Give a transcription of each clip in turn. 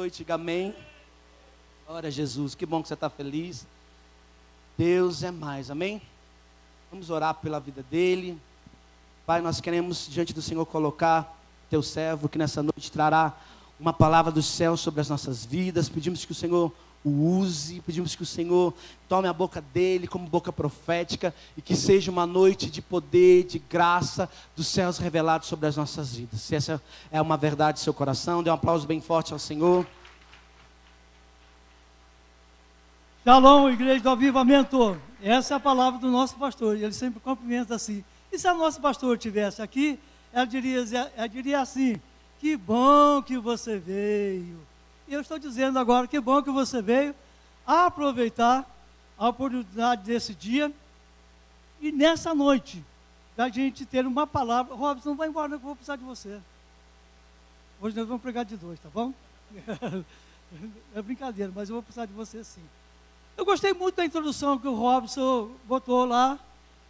noite, diga amém. Glória a Jesus, que bom que você está feliz. Deus é mais, amém? Vamos orar pela vida dele. Pai, nós queremos diante do Senhor colocar teu servo que nessa noite trará uma palavra do céu sobre as nossas vidas. Pedimos que o Senhor o use, pedimos que o Senhor tome a boca dele como boca profética e que seja uma noite de poder, de graça dos céus revelados sobre as nossas vidas. Se essa é uma verdade do seu coração, dê um aplauso bem forte ao Senhor. Shalom, igreja do avivamento. Essa é a palavra do nosso pastor, e ele sempre cumprimenta assim. E se o nosso pastor estivesse aqui, ela diria assim: que bom que você veio. E eu estou dizendo agora, que bom que você veio aproveitar a oportunidade desse dia e nessa noite, da gente ter uma palavra. Robson, não vai embora, eu vou precisar de você. Hoje nós vamos pregar de dois, tá bom? É brincadeira, mas eu vou precisar de você sim. Eu gostei muito da introdução que o Robson botou lá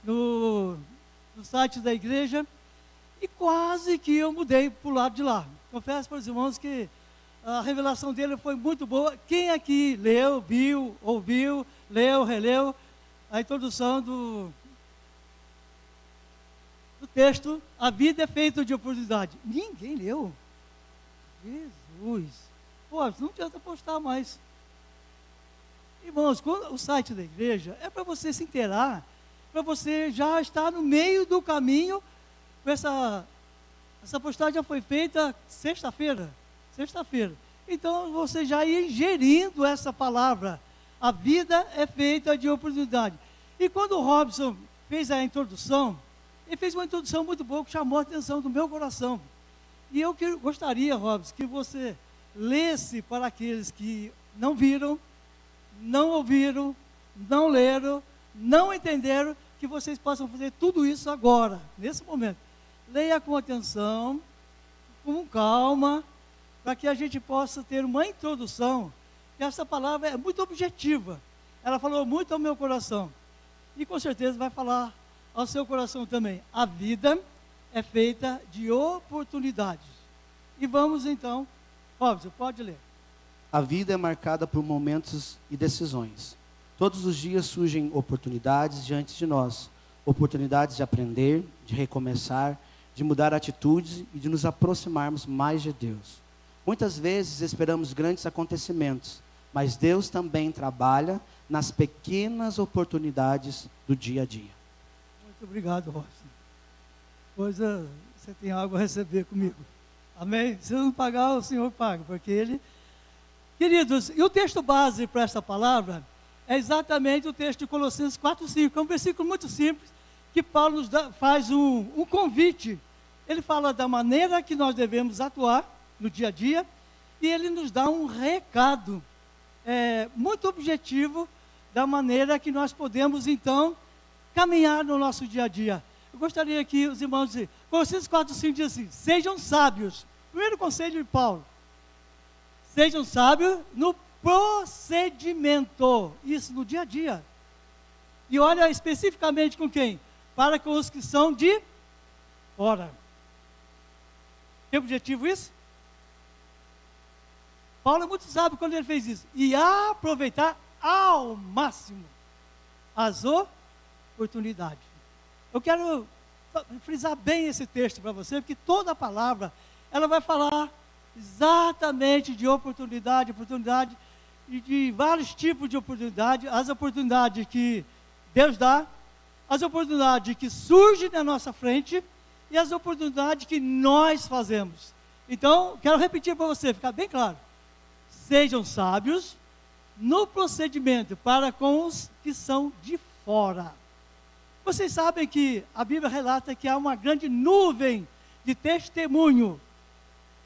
no site da igreja e quase que eu mudei para o lado de lá. Confesso para os irmãos que a revelação dele foi muito boa. Quem aqui leu, viu, ouviu, leu, releu a introdução do texto, a vida é feita de oportunidade? Ninguém leu. Jesus. Pô, não adianta postar mais. Irmãos, o site da igreja é para você se inteirar, para você já estar no meio do caminho. Essa postagem já foi feita sexta-feira. Então você já ia ingerindo essa palavra. A vida é feita de oportunidade. E quando o Robson fez a introdução, ele fez uma introdução muito boa que chamou a atenção do meu coração. E eu gostaria, Robson, que você lesse para aqueles que não viram, não ouviram, não leram, não entenderam, que vocês possam fazer tudo isso agora, nesse momento. Leia com atenção, com calma, para que a gente possa ter uma introdução, que essa palavra é muito objetiva. Ela falou muito ao meu coração. E com certeza vai falar ao seu coração também. A vida é feita de oportunidades. E vamos então, Robson, pode ler. A vida é marcada por momentos e decisões. Todos os dias surgem oportunidades diante de nós. Oportunidades de aprender, de recomeçar, de mudar atitudes e de nos aproximarmos mais de Deus. Muitas vezes esperamos grandes acontecimentos, mas Deus também trabalha nas pequenas oportunidades do dia a dia. Muito obrigado, Robson. Pois você tem algo a receber comigo. Amém? Se não pagar, o Senhor paga, porque Ele... Queridos, e o texto base para essa palavra é exatamente o texto de Colossenses 4:5. É um versículo muito simples, que Paulo nos faz um convite. Ele fala da maneira que nós devemos atuar no dia a dia, e ele nos dá um recado muito objetivo da maneira que nós podemos então caminhar no nosso dia a dia. Eu gostaria que os irmãos dizem, Colossenses 4:5 diz assim: sejam sábios. Primeiro conselho de Paulo: sejam sábios no procedimento, isso no dia a dia. E olha especificamente com quem? Para com os que são de fora. Que objetivo isso? Paulo é muito sábio quando ele fez isso. E aproveitar ao máximo as oportunidades. Eu quero frisar bem esse texto para você, porque toda a palavra, ela vai falar exatamente de oportunidade e de vários tipos de oportunidade. As oportunidades que Deus dá, as oportunidades que surgem na nossa frente e as oportunidades que nós fazemos. Então, quero repetir para você, ficar bem claro. Sejam sábios no procedimento para com os que são de fora. Vocês sabem que a Bíblia relata que há uma grande nuvem de testemunho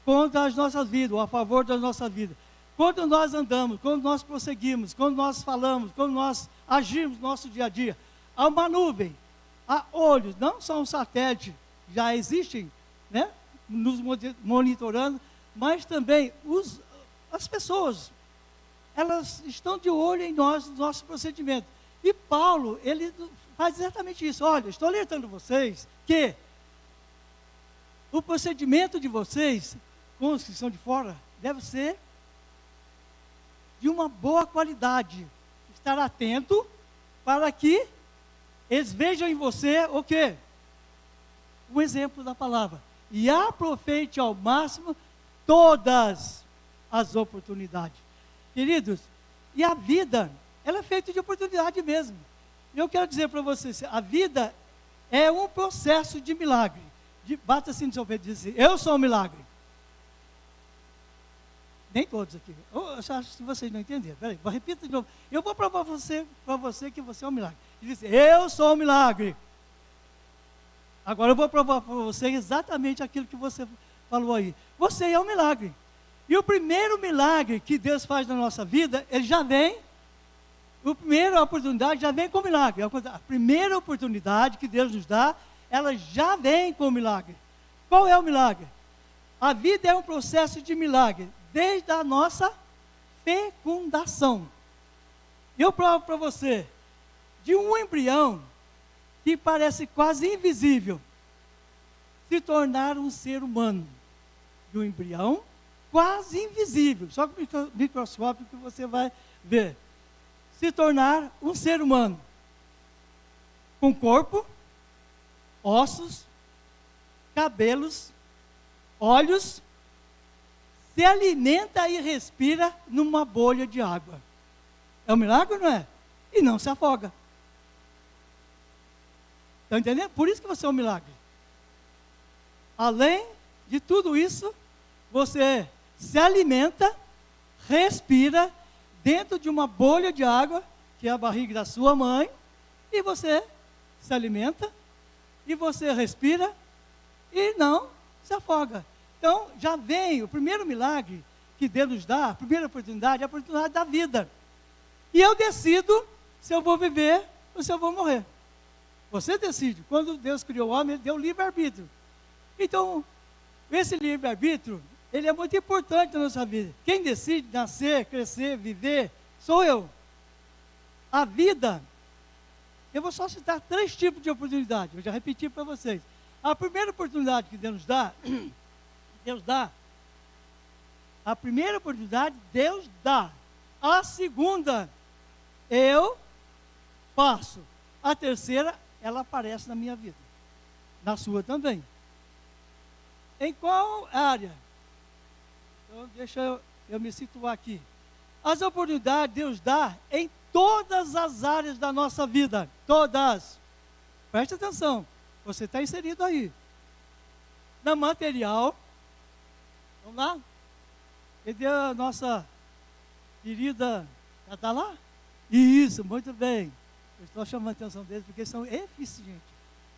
contra as nossas vidas, ou a favor das nossas vidas. Quando nós andamos, quando nós prosseguimos, quando nós falamos, quando nós agimos no nosso dia a dia, há uma nuvem, há olhos, não só um satélite, já existem, né, nos monitorando, mas também as pessoas, elas estão de olho em nós, no nosso procedimento. E Paulo, ele faz exatamente isso. Olha, estou alertando vocês que o procedimento de vocês, com os que são de fora, deve ser de uma boa qualidade. Estar atento para que eles vejam em você o quê? Um exemplo da palavra. E aproveite ao máximo todas as oportunidades. Queridos, e a vida, ela é feita de oportunidade mesmo. E eu quero dizer para vocês, a vida é um processo de milagre. Basta assim no seu peito e dizer, eu sou um milagre. Nem todos aqui. Eu acho que vocês não entenderam. Peraí, repita de novo. Eu vou provar para você que você é um milagre. Ele diz, eu sou um milagre. Agora eu vou provar para você exatamente aquilo que você falou aí. Você é um milagre. E o primeiro milagre que Deus faz na nossa vida, ele já vem, a primeira oportunidade já vem com milagre. A primeira oportunidade que Deus nos dá, ela já vem com milagre. Qual é o milagre? A vida é um processo de milagre, desde a nossa fecundação. Eu provo para você, de um embrião que parece quase invisível, se tornar um ser humano. De um embrião quase invisível, só com o microscópio que você vai ver. Se tornar um ser humano, com corpo, ossos, cabelos, olhos, se alimenta e respira numa bolha de água. É um milagre, não é? E não se afoga. Está entendendo? Por isso que você é um milagre. Além de tudo isso, você se alimenta, respira dentro de uma bolha de água, que é a barriga da sua mãe, e você se alimenta, e você respira, e não se afoga. Então, já vem o primeiro milagre que Deus nos dá, a primeira oportunidade, é a oportunidade da vida. E eu decido se eu vou viver ou se eu vou morrer. Você decide. Quando Deus criou o homem, Ele deu livre-arbítrio. Então, esse livre-arbítrio, ele é muito importante na nossa vida. Quem decide nascer, crescer, viver, sou eu. A vida, eu vou só citar 3 tipos de oportunidade. Eu já repeti para vocês. A primeira oportunidade que Deus dá, a primeira oportunidade, Deus dá. A segunda, eu faço. A terceira, ela aparece na minha vida. Na sua também. Em qual área? Então, deixa eu me situar aqui. As oportunidades Deus dá em todas as áreas da nossa vida. Todas. Preste atenção. Você está inserido aí. Na material. Vamos lá? Cadê a nossa querida? Já está lá? Isso, muito bem. Eu estou chamando a atenção deles porque são eficientes.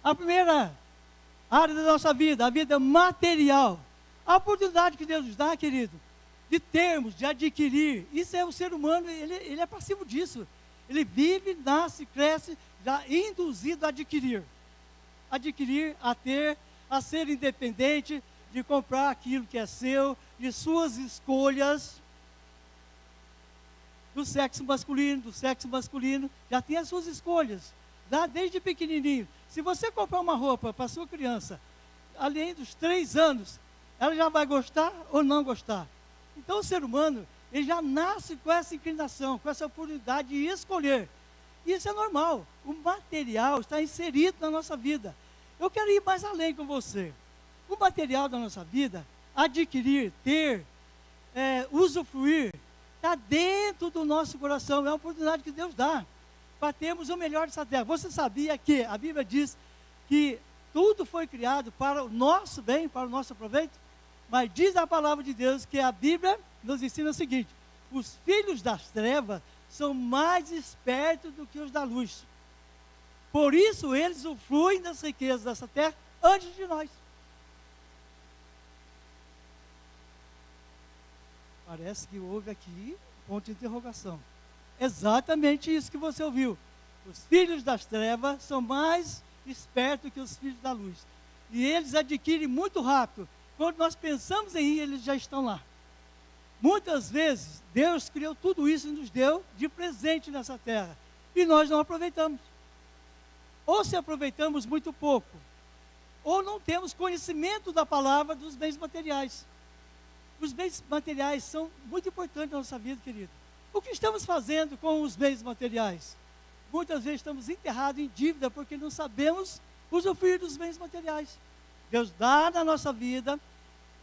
A primeira área da nossa vida, a vida material. A oportunidade que Deus nos dá, querido, de termos, de adquirir. Isso é o ser humano, ele é passivo disso. Ele vive, nasce, cresce, já induzido a adquirir. Adquirir, a ter, a ser independente, de comprar aquilo que é seu, de suas escolhas. Do sexo masculino, já tem as suas escolhas, desde pequenininho. Se você comprar uma roupa para sua criança, além dos 3 anos, ela já vai gostar ou não gostar. Então o ser humano, ele já nasce com essa inclinação, com essa oportunidade de escolher. E isso é normal, o material está inserido na nossa vida. Eu quero ir mais além com você. O material da nossa vida, adquirir, ter, usufruir, está dentro do nosso coração, é uma oportunidade que Deus dá, para termos o melhor dessa terra. Você sabia que a Bíblia diz que tudo foi criado para o nosso bem, para o nosso proveito? Mas diz a palavra de Deus que a Bíblia nos ensina o seguinte: os filhos das trevas são mais espertos do que os da luz. Por isso eles usufruem das riquezas dessa terra antes de nós. Parece que houve aqui ponto de interrogação. Exatamente isso que você ouviu. Os filhos das trevas são mais espertos que os filhos da luz. E eles adquirem muito rápido. Quando nós pensamos em ir, eles já estão lá. Muitas vezes, Deus criou tudo isso e nos deu de presente nessa terra. E nós não aproveitamos. Ou se aproveitamos muito pouco, ou não temos conhecimento da palavra dos bens materiais. Os bens materiais são muito importantes na nossa vida, querido. O que estamos fazendo com os bens materiais? Muitas vezes estamos enterrados em dívida porque não sabemos usufruir dos bens materiais. Deus dá na nossa vida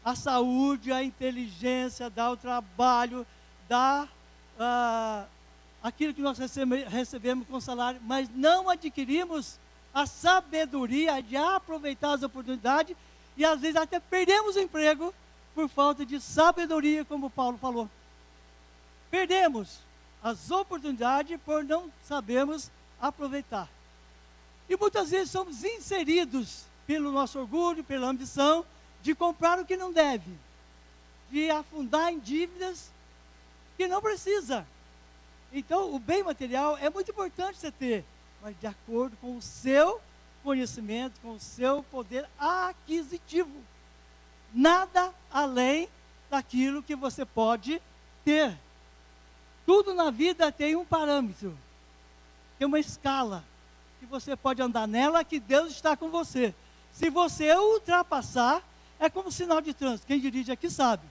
a saúde, a inteligência, dá o trabalho, dá aquilo que nós recebemos com salário, mas não adquirimos a sabedoria de aproveitar as oportunidades e às vezes até perdemos o emprego por falta de sabedoria, como Paulo falou. Perdemos as oportunidades por não sabermos aproveitar. E muitas vezes somos inseridos pelo nosso orgulho, pela ambição, de comprar o que não deve, de afundar em dívidas que não precisa. Então, o bem material é muito importante você ter, mas de acordo com o seu conhecimento, com o seu poder aquisitivo. Nada além daquilo que você pode ter. Tudo na vida tem um parâmetro, tem uma escala, que você pode andar nela, que Deus está com você. Se você ultrapassar, é como sinal de trânsito. Quem dirige aqui sabe.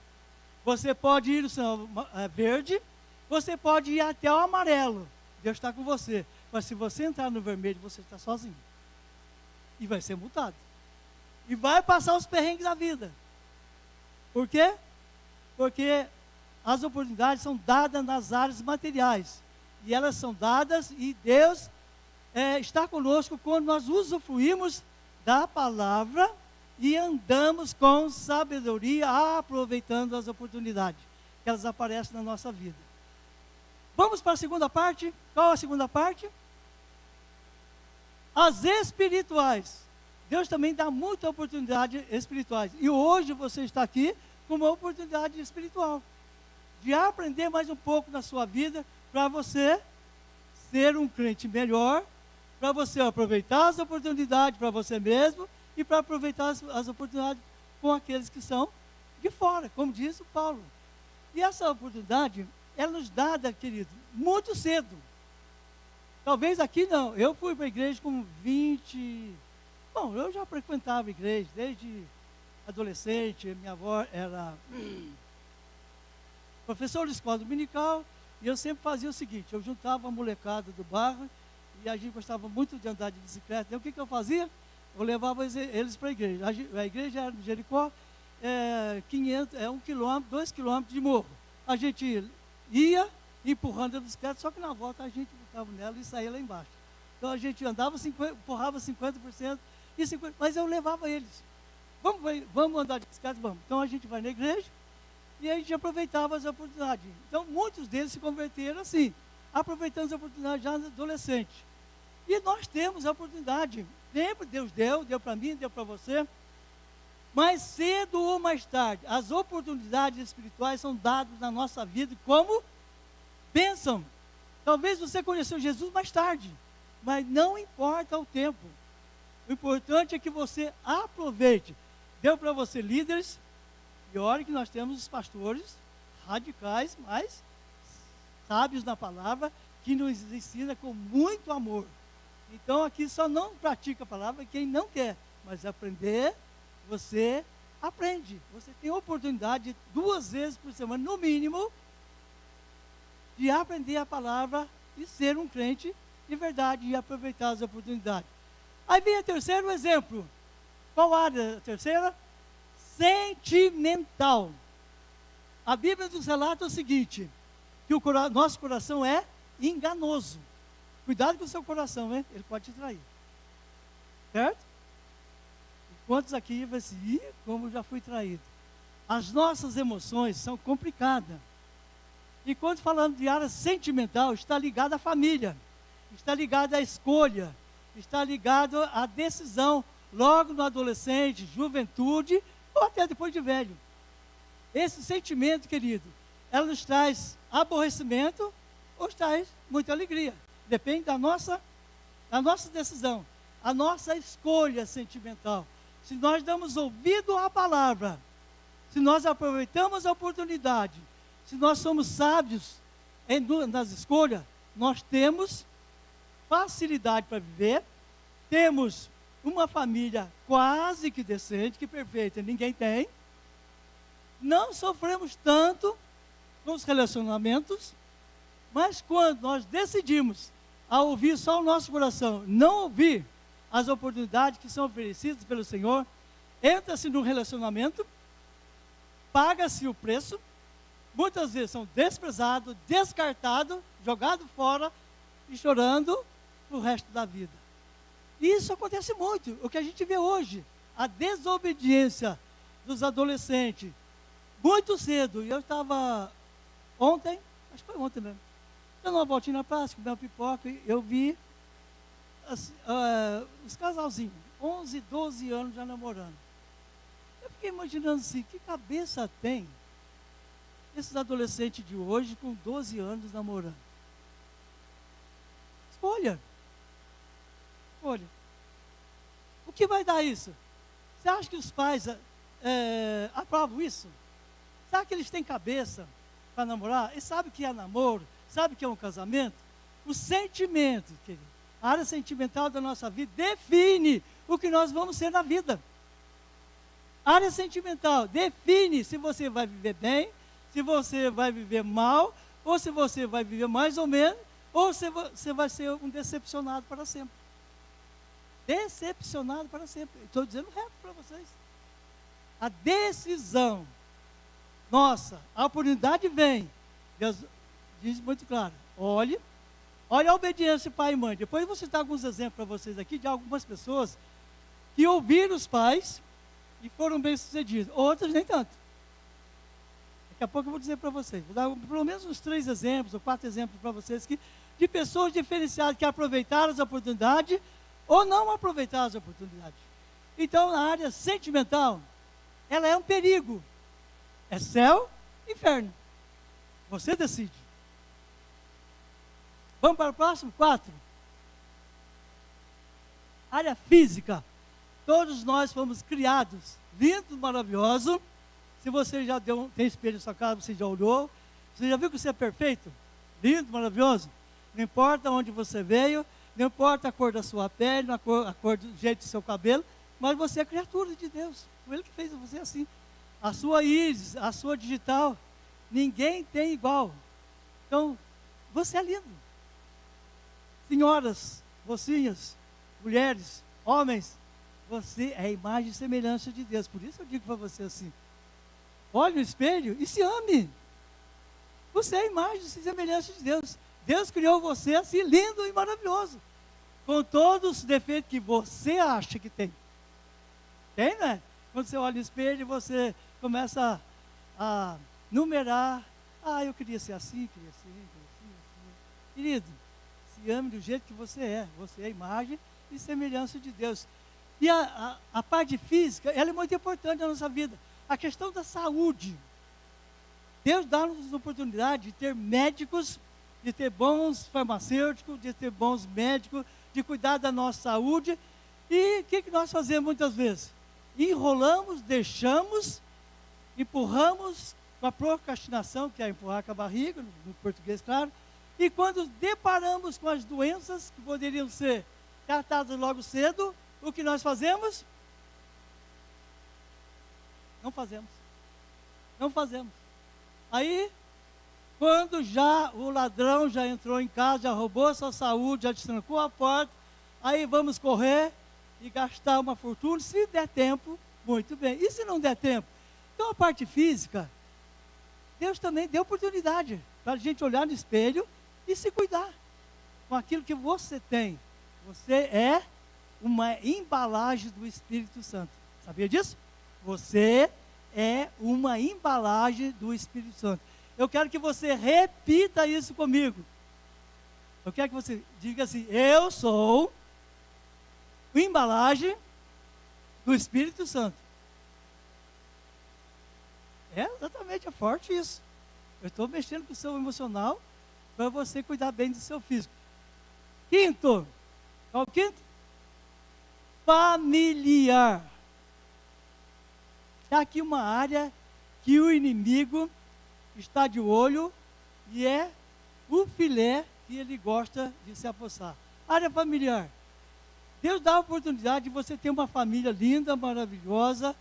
Você pode ir no sinal verde, você pode ir até o amarelo. Deus está com você. Mas se você entrar no vermelho, você está sozinho. E vai ser multado. E vai passar os perrengues da vida. Por quê? Porque as oportunidades são dadas nas áreas materiais. E elas são dadas e Deus está conosco quando nós usufruímos da palavra e andamos com sabedoria, aproveitando as oportunidades que elas aparecem na nossa vida. Vamos para a segunda parte. Qual é a segunda parte? As espirituais. Deus também dá muita oportunidade espirituais. E hoje você está aqui com uma oportunidade espiritual. De aprender mais um pouco na sua vida, para você ser um crente melhor, para você aproveitar as oportunidades para você mesmo, e para aproveitar as oportunidades com aqueles que são de fora, como diz o Paulo. E essa oportunidade, ela nos dada, querido, muito cedo. Talvez aqui não. Eu fui para a igreja com 20... Bom, eu já frequentava a igreja desde adolescente. Minha avó era professora de escola dominical, e eu sempre fazia o seguinte: eu juntava a molecada do bairro, e a gente gostava muito de andar de bicicleta. Então o que eu fazia? Eu levava eles para a igreja. A igreja era no Jericó, 1 quilômetro, 2 quilômetros de morro. A gente ia empurrando a bicicleta, só que na volta a gente botava nela e saía lá embaixo. Então a gente andava, empurrava 50%, mas eu levava eles. Vamos andar de bicicleta? Vamos. Então a gente vai na igreja e a gente aproveitava as oportunidades. Então muitos deles se converteram assim, aproveitando as oportunidades já adolescente. E nós temos a oportunidade. Sempre Deus deu para mim, deu para você. Mais cedo ou mais tarde, as oportunidades espirituais são dadas na nossa vida como bênção. Talvez você conheceu Jesus mais tarde, mas não importa o tempo. O importante é que você aproveite. Deu para você líderes, e olha que nós temos os pastores radicais, mas sábios na palavra, que nos ensina com muito amor. Então aqui só não pratica a palavra quem não quer, mas aprender, você aprende. Você tem a oportunidade 2 vezes por semana, no mínimo, de aprender a palavra e ser um crente de verdade e aproveitar as oportunidades. Aí vem o terceiro exemplo. Qual área a terceira? Sentimental. A Bíblia nos relata o seguinte, que nosso coração é enganoso. Cuidado com o seu coração, hein? Ele pode te trair. Certo? Quantos aqui vão assim, como já fui traído? As nossas emoções são complicadas. E quando falando de área sentimental, está ligado à família, está ligado à escolha, está ligado à decisão, logo no adolescente, juventude, ou até depois de velho. Esse sentimento, querido, ela nos traz aborrecimento ou traz muita alegria. Depende da nossa decisão, a nossa escolha sentimental. Se nós damos ouvido à palavra, se nós aproveitamos a oportunidade, se nós somos sábios nas escolhas, nós temos facilidade para viver, temos uma família quase que decente, que perfeita ninguém tem, não sofremos tanto com os relacionamentos Mas quando nós decidimos a ouvir só o nosso coração, não ouvir as oportunidades que são oferecidas pelo Senhor, entra-se num relacionamento, paga-se o preço, muitas vezes são desprezados, descartados, jogados fora e chorando o resto da vida. E isso acontece muito, o que a gente vê hoje, a desobediência dos adolescentes, muito cedo. E eu estava ontem, acho que foi ontem mesmo, dando uma voltinha na praça, comendo uma pipoca, e eu vi os casalzinhos, 11, 12 anos já namorando. Eu fiquei imaginando assim, que cabeça tem esses adolescentes de hoje com 12 anos namorando? Escolha. O que vai dar isso? Você acha que os pais aprovam isso? Será que eles têm cabeça para namorar? Eles sabem o que é namoro? Sabem o que é um casamento? O sentimento, querido, a área sentimental da nossa vida define o que nós vamos ser na vida. A área sentimental define se você vai viver bem, se você vai viver mal, ou se você vai viver mais ou menos, ou se você vai ser um decepcionado para sempre. Decepcionado para sempre. Estou dizendo reto para vocês. A decisão nossa, a oportunidade vem. Deus diz muito claro. Olha a obediência pai e mãe. Depois eu vou citar alguns exemplos para vocês aqui de algumas pessoas que ouviram os pais e foram bem-sucedidos. Outras nem tanto. Daqui a pouco eu vou dizer para vocês. Vou dar pelo menos uns 3 exemplos ou 4 exemplos para vocês de pessoas diferenciadas que aproveitaram as oportunidades ou não aproveitaram as oportunidades. Então, na área sentimental, ela é um perigo. É céu, inferno. Você decide. Vamos para o próximo? 4. Área física. Todos nós fomos criados, lindos, maravilhosos. Se você já tem espelho na sua casa, você já olhou. Você já viu que você é perfeito? Lindo, maravilhoso? Não importa onde você veio, não importa a cor da sua pele, a cor do jeito do seu cabelo, mas você é criatura de Deus. Foi Ele que fez você assim. A sua íris, a sua digital, ninguém tem igual. Então, você é lindo. Senhoras, mocinhas, mulheres, homens, você é a imagem e semelhança de Deus. Por isso eu digo para você assim, olhe no espelho e se ame. Você é a imagem e semelhança de Deus. Deus criou você assim, lindo e maravilhoso. Com todos os defeitos que você acha que tem. Tem, né? Quando você olha no espelho, você começa a numerar. Ah, eu queria ser assim, queria ser assim. Querido, se ame do jeito que você é. Você é a imagem e semelhança de Deus. E a parte física, ela é muito importante na nossa vida. A questão da saúde. Deus dá-nos a oportunidade de ter médicos, de ter bons farmacêuticos, de ter bons médicos, de cuidar da nossa saúde. E o que nós fazemos muitas vezes? Enrolamos, deixamos, empurramos com a procrastinação, que é empurrar com a barriga, no português, claro. E quando deparamos com as doenças que poderiam ser tratadas logo cedo, o que nós fazemos? Não fazemos. Não fazemos. Aí, quando já o ladrão já entrou em casa, já roubou a sua saúde, já destrancou a porta, aí vamos correr e gastar uma fortuna, se der tempo, muito bem. E se não der tempo? Então a parte física, Deus também deu oportunidade para a gente olhar no espelho e se cuidar com aquilo que você tem. Você é uma embalagem do Espírito Santo. Sabia disso? Você é uma embalagem do Espírito Santo. Eu quero que você repita isso comigo. Eu quero que você diga assim: eu sou uma embalagem do Espírito Santo. Exatamente, é forte isso. Eu estou mexendo com o seu emocional para você cuidar bem do seu físico. 5º, qual o 5º? Familiar. Está aqui uma área que o inimigo está de olho e é o filé que ele gosta de se apossar. Área familiar. Deus dá a oportunidade de você ter uma família linda, maravilhosa,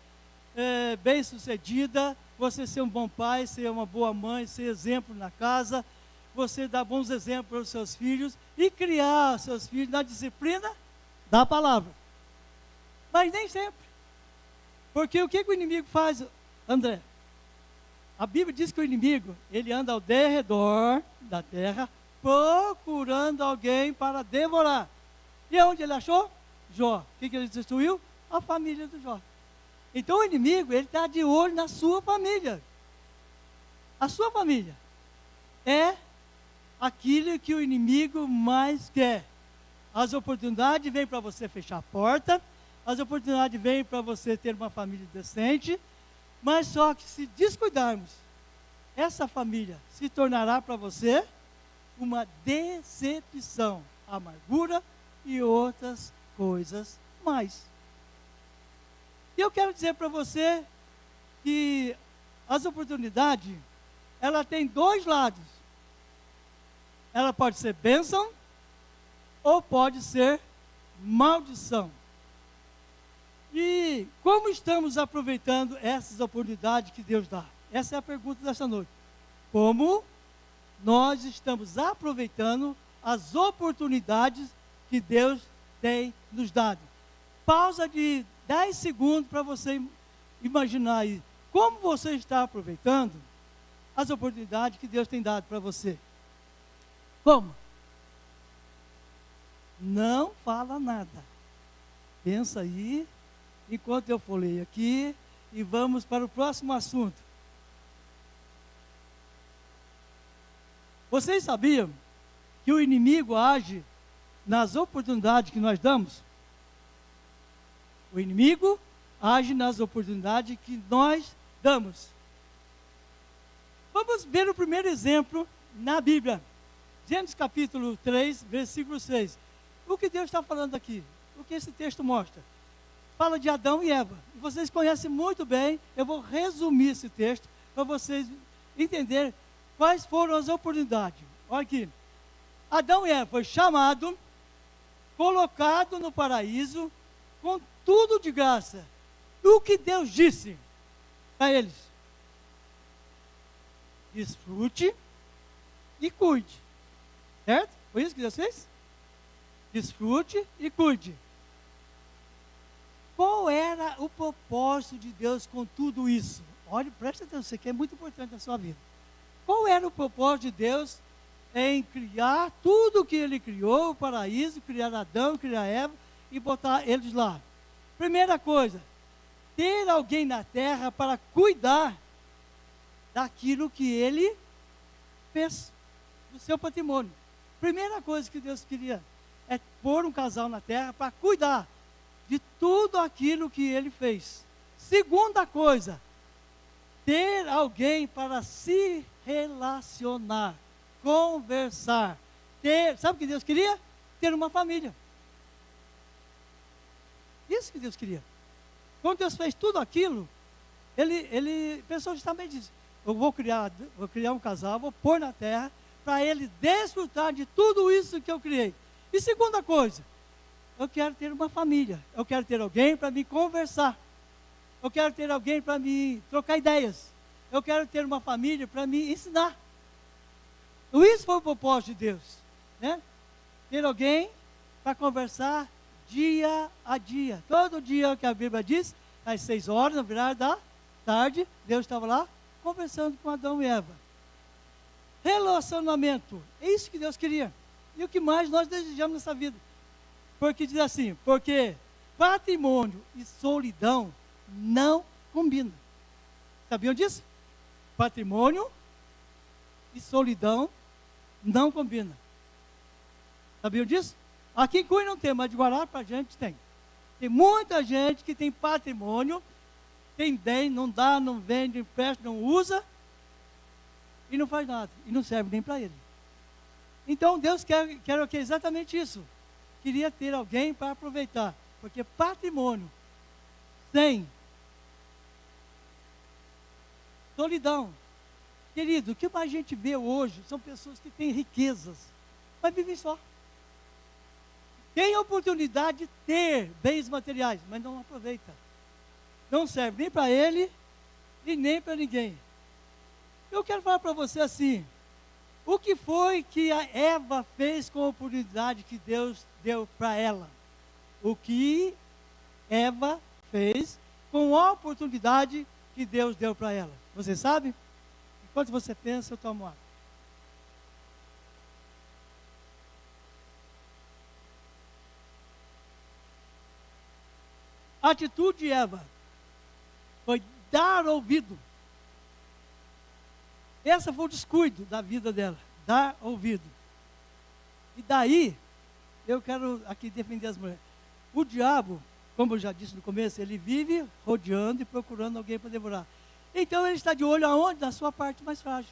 bem-sucedida, você ser um bom pai, ser uma boa mãe, ser exemplo na casa, você dar bons exemplos para os seus filhos e criar os seus filhos na disciplina da palavra. Mas nem sempre. Porque o que o inimigo faz, André? A Bíblia diz que o inimigo, ele anda ao derredor da terra, procurando alguém para devorar. E onde ele achou? Jó. O que ele destruiu? A família do Jó. Então o inimigo, ele está de olho na sua família. A sua família é aquilo que o inimigo mais quer. As oportunidades vêm para você fechar a porta, as oportunidades vêm para você ter uma família decente, mas só que se descuidarmos, essa família se tornará para você uma decepção, amargura e outras coisas mais. E eu quero dizer para você que as oportunidades, ela tem dois lados. Ela pode ser bênção ou pode ser maldição. E como estamos aproveitando essas oportunidades que Deus dá? Essa é a pergunta desta noite. Como nós estamos aproveitando as oportunidades que Deus tem nos dado? Pausa de 10 segundos para você imaginar aí. Como você está aproveitando as oportunidades que Deus tem dado para você? Como? Não fala nada. Pensa aí, enquanto eu folheio aqui, e vamos para o próximo assunto. Vocês sabiam que o inimigo age nas oportunidades que nós damos? O inimigo age nas oportunidades que nós damos. Vamos ver o primeiro exemplo na Bíblia. Gênesis capítulo 3, versículo 6. O que Deus está falando aqui? O que esse texto mostra? Fala de Adão e Eva. Vocês conhecem muito bem. Eu vou resumir esse texto para vocês entenderem quais foram as oportunidades. Olha aqui. Adão e Eva foi chamado, colocado no paraíso, com tudo de graça. O que Deus disse para eles? Desfrute e cuide. Certo? Foi isso que Deus fez? Desfrute e cuide. Qual era o propósito de Deus com tudo isso? Olha, presta atenção, isso aqui é muito importante na sua vida. Qual era o propósito de Deus em criar tudo o que Ele criou, o paraíso, criar Adão, criar Eva e botar eles lá? Primeira coisa, ter alguém na terra para cuidar daquilo que Ele fez, do seu patrimônio. Primeira coisa que Deus queria é pôr um casal na terra para cuidar de tudo aquilo que Ele fez. Segunda coisa, ter alguém para se relacionar, conversar. Sabe o que Deus queria? Ter uma família. Isso que Deus queria. Quando Deus fez tudo aquilo, Ele pensou justamente nisso. Eu vou criar um casal, vou pôr na terra, para ele desfrutar de tudo isso que eu criei. E segunda coisa, eu quero ter uma família. Eu quero ter alguém para me conversar. Eu quero ter alguém para me trocar ideias. Eu quero ter uma família para me ensinar. Então, isso foi o propósito de Deus, né? Ter alguém para conversar dia a dia. Todo dia que a Bíblia diz, às 6 horas, no virar da tarde, Deus estava lá conversando com Adão e Eva. Relacionamento, é isso que Deus queria. E o que mais nós desejamos nessa vida? Porque diz assim, porque patrimônio e solidão não combinam. Sabiam disso? Patrimônio e solidão não combinam. Sabiam disso? Aqui em Cunha não tem, mas de Guarapari a gente tem. Tem muita gente que tem patrimônio, tem bem, não dá, não vende, não empresta, não usa, e não faz nada, e não serve nem para ele. Então Deus quer o que? Exatamente isso. Queria ter alguém para aproveitar, porque patrimônio sem solidão. Querido, o que mais a gente vê hoje são pessoas que têm riquezas, mas vivem só. Tem a oportunidade de ter bens materiais, mas não aproveita. Não serve nem para ele e nem para ninguém. Eu quero falar para você assim, O que foi que a Eva fez com a oportunidade que Deus deu para ela? O que Eva fez com a oportunidade que Deus deu para ela? Você sabe? Enquanto você pensa, eu tomo água. A atitude de Eva foi dar ouvido. Esse foi o descuido da vida dela, dar ouvido. E daí, eu quero aqui defender as mulheres. O diabo, como eu já disse no começo, ele vive rodeando e procurando alguém para devorar. Então ele está de olho aonde? Na sua parte mais frágil.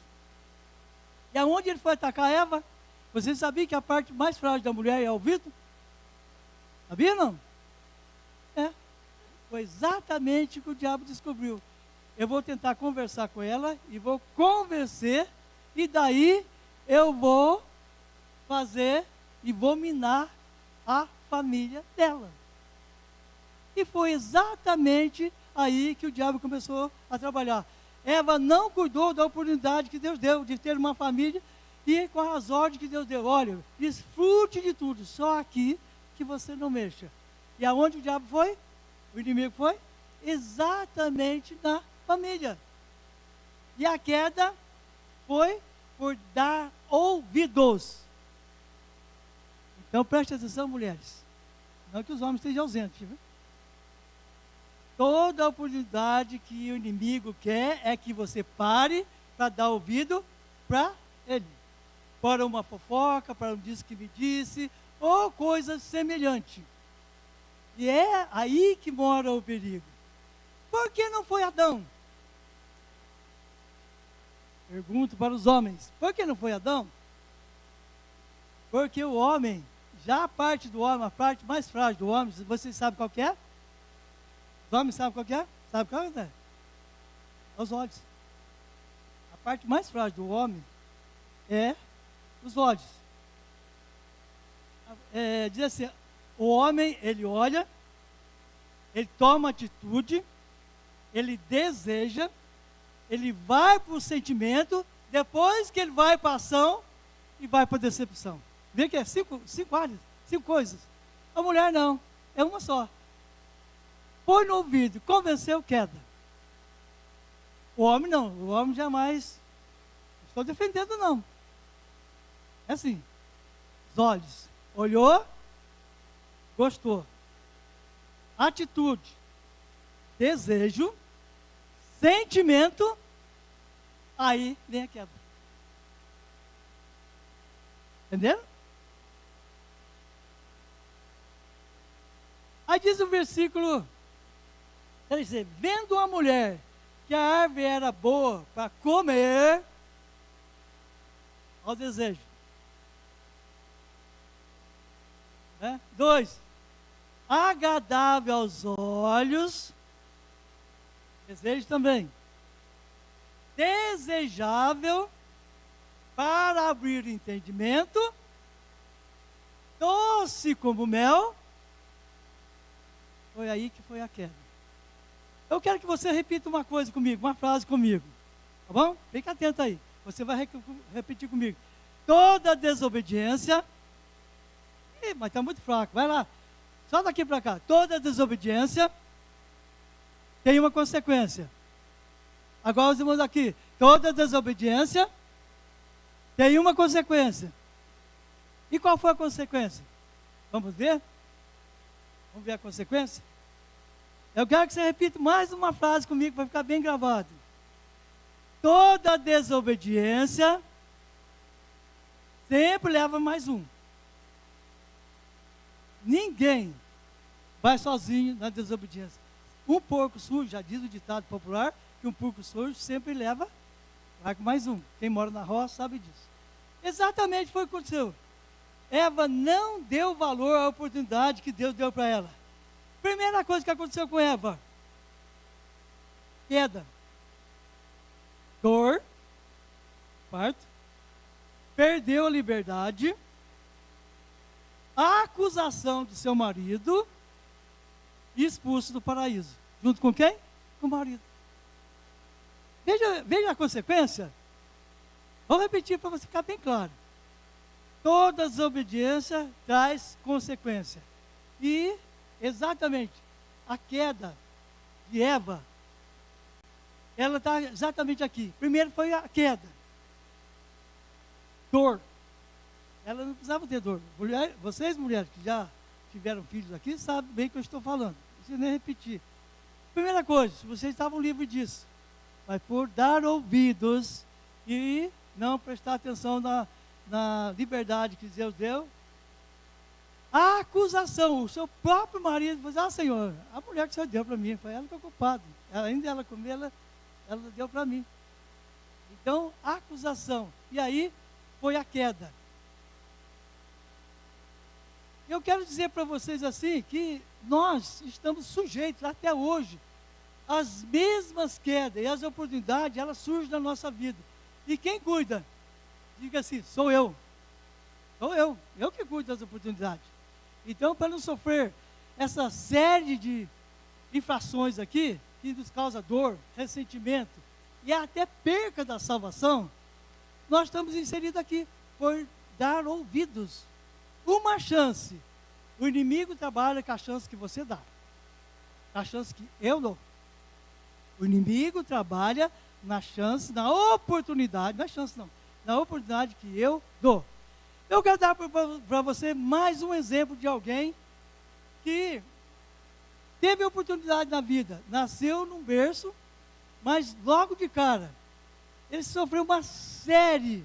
E aonde ele foi atacar Eva? Você sabia que a parte mais frágil da mulher é o ouvido? Sabia não? É. Foi exatamente o que o diabo descobriu. Eu vou tentar conversar com ela e vou convencer, e daí eu vou fazer e vou minar a família dela. E foi exatamente aí que o diabo começou a trabalhar. Eva não cuidou da oportunidade que Deus deu de ter uma família, e com as ordens que Deus deu. Olha, desfrute de tudo, só aqui que você não mexa. E aonde o diabo foi? O inimigo foi? Exatamente na família. E a queda foi por dar ouvidos. Então preste atenção, mulheres. Não que os homens estejam ausentes, viu? Toda oportunidade que o inimigo quer é que você pare para dar ouvido para ele. Para uma fofoca, para um disse que me disse, ou coisa semelhante. E é aí que mora o perigo. Por que não foi Adão? Pergunto para os homens. Por que não foi Adão? Porque o homem, já a parte do homem, a parte mais frágil do homem, vocês sabem qual que é? Os homens sabem qual que é? Sabe qual é? Os olhos. A parte mais frágil do homem é os olhos. Diz assim, o homem, ele olha, ele toma atitude, ele deseja, ele vai para o sentimento, depois que ele vai para a ação e vai para a decepção. Vê que é cinco áreas, 5 coisas. A mulher não, é uma só. Põe no ouvido, convenceu, queda. O homem não, o homem jamais, não estou defendendo não. É assim, os olhos, olhou, gostou. Atitude, desejo, sentimento, aí vem a queda. Entenderam? Aí diz o versículo, quer dizer, vendo a mulher que a árvore era boa para comer, ao desejo. 2, agradável aos olhos, desejo também, desejável para abrir o entendimento, doce como mel. Foi aí que foi a queda. Eu quero que você repita uma coisa comigo, uma frase comigo, tá bom? Fique atento aí, você vai repetir comigo. Toda desobediência, mas está muito fraco, vai lá, só daqui para cá. Toda desobediência tem uma consequência. Agora os irmãos aqui, toda desobediência tem uma consequência. E qual foi a consequência? Vamos ver? Vamos ver a consequência? Eu quero que você repita mais uma frase comigo para ficar bem gravado. Toda desobediência sempre leva mais um. Ninguém vai sozinho na desobediência. Um porco sujo, já diz o ditado popular, que um porco sujo sempre leva mais um. Quem mora na roça sabe disso. Exatamente foi o que aconteceu. Eva não deu valor à oportunidade que Deus deu para ela. Primeira coisa que aconteceu com Eva: queda, dor, parto, perdeu a liberdade, a acusação do seu marido e expulso do paraíso. Junto com quem? Com o marido. Veja a consequência. Vou repetir para você ficar bem claro. Toda desobediência traz consequência. E, exatamente, a queda de Eva, ela está exatamente aqui. Primeiro foi a queda. Dor. Ela não precisava ter dor. Vocês, mulheres que já tiveram filhos aqui, sabem bem o que eu estou falando. Não preciso nem repetir. Primeira coisa, se vocês estavam livres disso, vai por dar ouvidos e não prestar atenção na liberdade que Deus deu. A acusação, o seu próprio marido falou assim, Senhor, a mulher que o Senhor deu para mim, foi ela que é culpada. Ainda ela comeu, ela deu para mim. Então, a acusação. E aí, foi a queda. Eu quero dizer para vocês assim, que nós estamos sujeitos até hoje às mesmas quedas e as oportunidades, elas surgem na nossa vida. E quem cuida? Diga assim, sou eu. Sou eu que cuido das oportunidades. Então, para não sofrer essa série de infrações aqui, que nos causa dor, ressentimento e até perca da salvação, nós estamos inseridos aqui por dar ouvidos. Uma chance. O inimigo trabalha com a chance que você dá. A chance que eu dou. O inimigo trabalha na chance, na oportunidade, não é chance não, na oportunidade que eu dou. Eu quero dar para você mais um exemplo de alguém que teve oportunidade na vida, nasceu num berço, mas logo de cara, ele sofreu uma série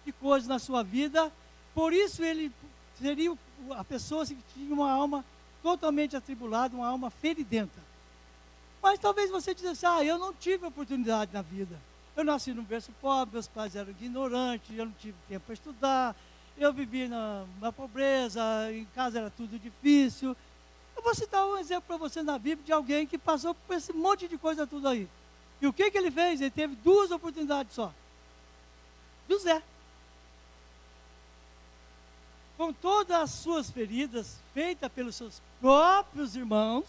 de coisas na sua vida, por isso ele seria a pessoa que tinha uma alma totalmente atribulada, uma alma feridenta. Mas talvez você dissesse, eu não tive oportunidade na vida. Eu nasci num berço pobre, meus pais eram ignorantes, eu não tive tempo para estudar, eu vivi na pobreza, em casa era tudo difícil. Eu vou citar um exemplo para você na Bíblia de alguém que passou por esse monte de coisa tudo aí. E o que ele fez? Ele teve 2 oportunidades só. José. Com todas as suas feridas, feitas pelos seus próprios irmãos,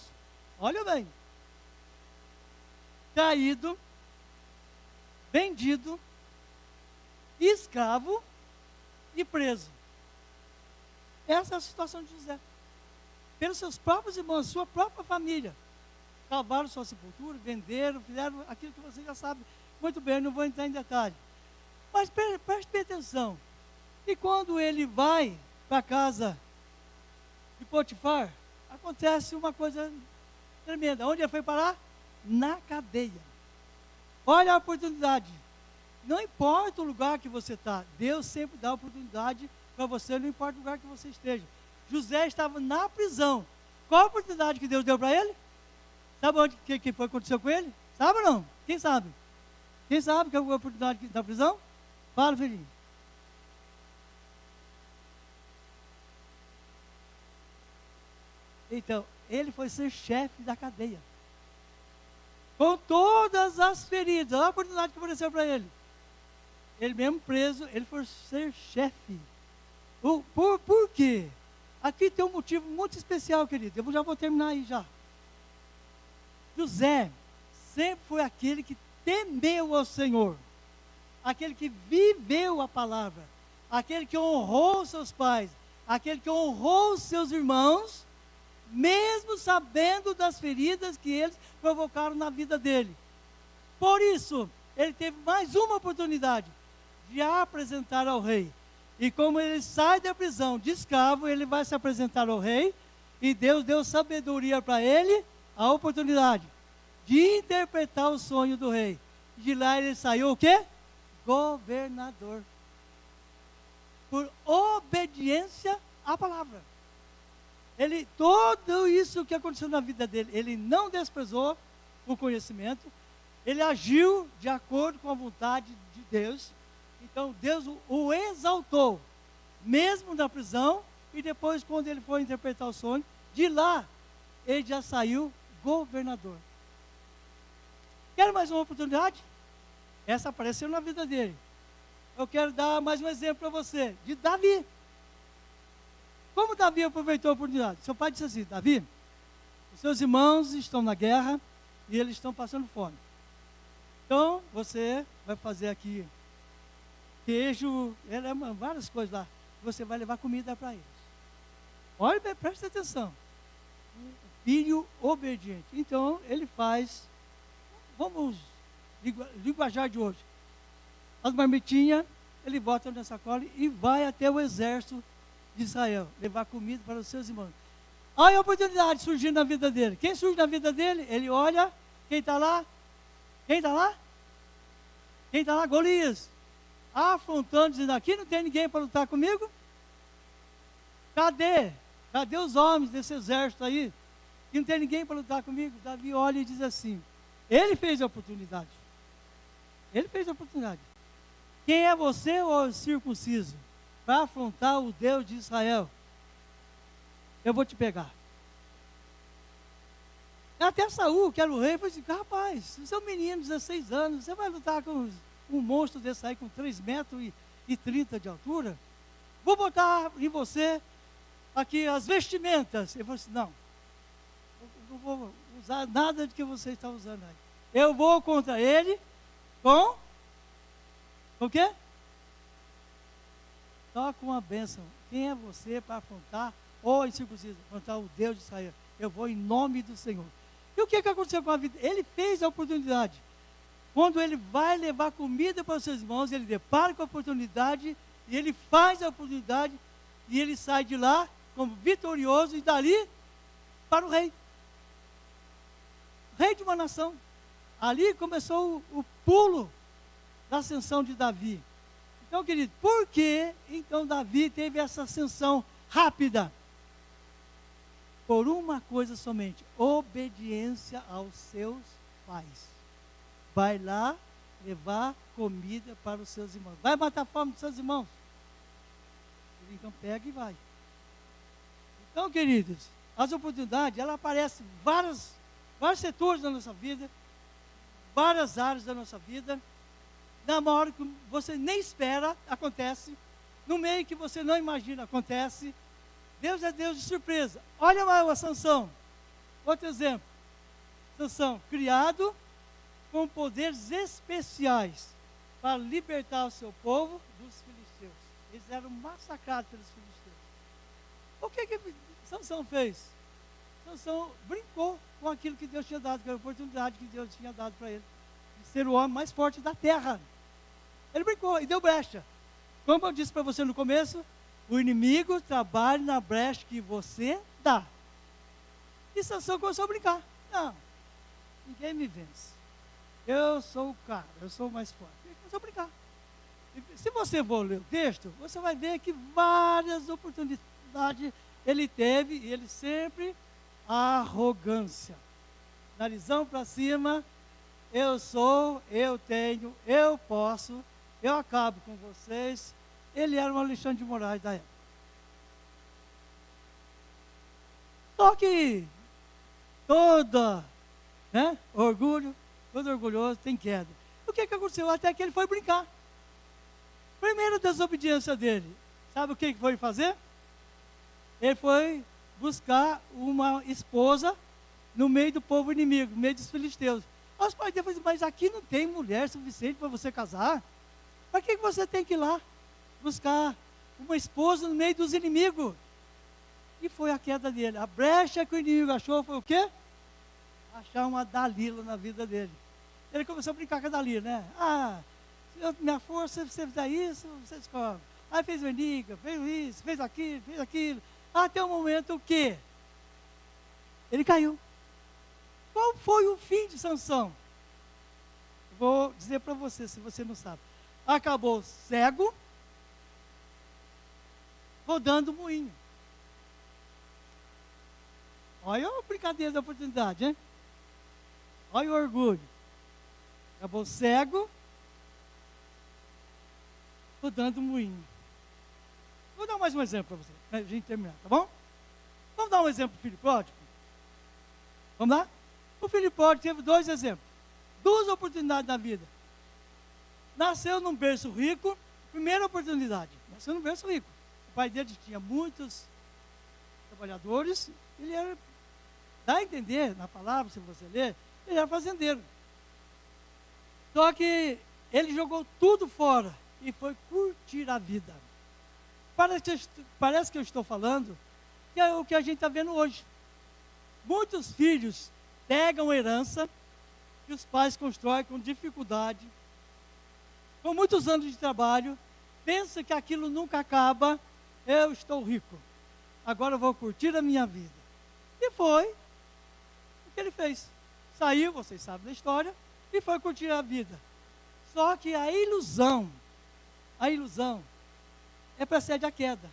olha bem, traído, vendido, escravo e preso. Essa é a situação de José. Pelos seus próprios irmãos, sua própria família. Cavaram sua sepultura, venderam, fizeram aquilo que você já sabe muito bem, não vou entrar em detalhe. Mas preste bem atenção. E quando ele vai para a casa de Potifar, acontece uma coisa tremenda. Onde ele foi parar? Na cadeia. Olha a oportunidade. Não importa o lugar que você está, Deus sempre dá oportunidade para você, não importa o lugar que você esteja. José estava na prisão. Qual a oportunidade que Deus deu para ele? Sabe o que foi aconteceu com ele? Sabe ou não? Quem sabe? Quem sabe que é a oportunidade da prisão? Fala, filhinho. Então, ele foi ser chefe da cadeia. Com todas as feridas, olha a oportunidade que apareceu para ele. Ele mesmo preso, ele foi ser chefe. Por quê? Aqui tem um motivo muito especial, querido. Eu já vou terminar aí já. José sempre foi aquele que temeu ao Senhor. Aquele que viveu a palavra. Aquele que honrou seus pais. Aquele que honrou seus irmãos, mesmo sabendo das feridas que eles provocaram na vida dele. Por isso, ele teve mais uma oportunidade de apresentar ao rei. E como ele sai da prisão de escravo, ele vai se apresentar ao rei, e Deus deu sabedoria para ele, a oportunidade de interpretar o sonho do rei. De lá ele saiu o quê? Governador. Por obediência à palavra. Tudo isso que aconteceu na vida dele, ele não desprezou o conhecimento, ele agiu de acordo com a vontade de Deus. Então Deus o exaltou, mesmo na prisão, e depois quando ele foi interpretar o sonho, de lá ele já saiu governador. Quer mais uma oportunidade? Essa apareceu na vida dele. Eu quero dar mais um exemplo para você, de Davi. Como Davi aproveitou a oportunidade? Seu pai disse assim, Davi, os seus irmãos estão na guerra e eles estão passando fome. Então, você vai fazer aqui queijo, várias coisas lá. Você vai levar comida para eles. Olha, presta atenção. Um filho obediente. Então, ele faz, vamos, linguajar de hoje. As marmitinhas, ele bota na sacola e vai até o exército de Israel, levar comida para os seus irmãos. Olha a oportunidade surgindo na vida dele. Quem surge na vida dele? Ele olha, quem está lá? Quem está lá? Quem está lá? Golias. Afrontando, dizendo, aqui não tem ninguém para lutar comigo? Cadê? Cadê os homens desse exército aí? Que não tem ninguém para lutar comigo? Davi olha e diz assim, ele fez a oportunidade. Ele fez a oportunidade. Quem é você, ó circunciso, para afrontar o Deus de Israel? Eu vou te pegar. Até Saul, que era o rei, falou assim, rapaz, você é um menino de 16 anos, você vai lutar com um monstro desse aí com 3,30 metros de altura? Vou botar em você aqui as vestimentas. Ele falou assim, não vou usar nada de que você está usando aí. Eu vou contra ele com o quê? Só com a bênção. Quem é você para afrontar, ou incircunciso, afrontar o Deus de Israel? Eu vou em nome do Senhor. E o que aconteceu com a vida? Ele fez a oportunidade. Quando ele vai levar comida para os seus irmãos, ele depara com a oportunidade, e ele faz a oportunidade, e ele sai de lá como vitorioso, e dali para o rei. Rei de uma nação. Ali começou o pulo da ascensão de Davi. Então, querido, por que então Davi teve essa ascensão rápida? Por uma coisa somente, obediência aos seus pais. Vai lá levar comida para os seus irmãos. Vai matar a fome dos seus irmãos. Ele então pega e vai. Então, queridos, as oportunidades, ela aparecem em vários setores da nossa vida, várias áreas da nossa vida. Na hora que você nem espera, acontece. No meio que você não imagina, acontece. Deus é Deus de surpresa. Olha lá a Sansão. Outro exemplo. Sansão, criado com poderes especiais para libertar o seu povo dos filisteus. Eles eram massacrados pelos filisteus. O que Sansão fez? Sansão brincou com aquilo que Deus tinha dado, com a oportunidade que Deus tinha dado para ele, de ser o homem mais forte da terra. Ele brincou e deu brecha. Como eu disse para você no começo, o inimigo trabalha na brecha que você dá. E Sansão começou a brincar. Não, ninguém me vence. Eu sou o cara, eu sou o mais forte. Ele começou a brincar. E se você for ler o texto, você vai ver que várias oportunidades ele teve, e ele sempre arrogância. Narizão para cima, eu sou, eu tenho, eu posso, eu acabo com vocês. Ele era um Alexandre de Moraes da época. Só que todo orgulho, todo orgulhoso tem queda. O que aconteceu? Até que ele foi brincar. Primeira desobediência dele, sabe o que foi fazer? Ele foi buscar uma esposa no meio do povo inimigo, no meio dos filisteus. Os pais dele falaram, mas aqui não tem mulher suficiente para você casar. Para que você tem que ir lá buscar uma esposa no meio dos inimigos? E foi a queda dele. A brecha que o inimigo achou foi o quê? Achar uma Dalila na vida dele. Ele começou a brincar com a Dalila, né? Minha força, você fizer isso, você descobre. Aí fez o enigma, fez isso, fez aquilo. Até o momento que ele caiu. Qual foi o fim de Sansão? Vou dizer para você, se você não sabe. Acabou cego, rodando moinho. Olha a brincadeira da oportunidade, hein? Olha o orgulho. Acabou cego, rodando moinho. Vou dar mais um exemplo para você, para a gente terminar, tá bom? Vamos dar um exemplo do filho pródigo? Vamos lá? O filho pródigo teve 2 exemplos. 2 oportunidades na vida. Nasceu num berço rico, primeira oportunidade. Nasceu num berço rico. O pai dele tinha muitos trabalhadores. Ele era, dá a entender na palavra, se você ler, ele era fazendeiro. Só que ele jogou tudo fora e foi curtir a vida. Parece que eu estou falando que é o que a gente está vendo hoje. Muitos filhos pegam herança que os pais constroem com dificuldade, com muitos anos de trabalho, pensa que aquilo nunca acaba. Eu estou rico, agora eu vou curtir a minha vida. E foi o que ele fez. Saiu, vocês sabem da história, e foi curtir a vida. Só que a ilusão precede a queda.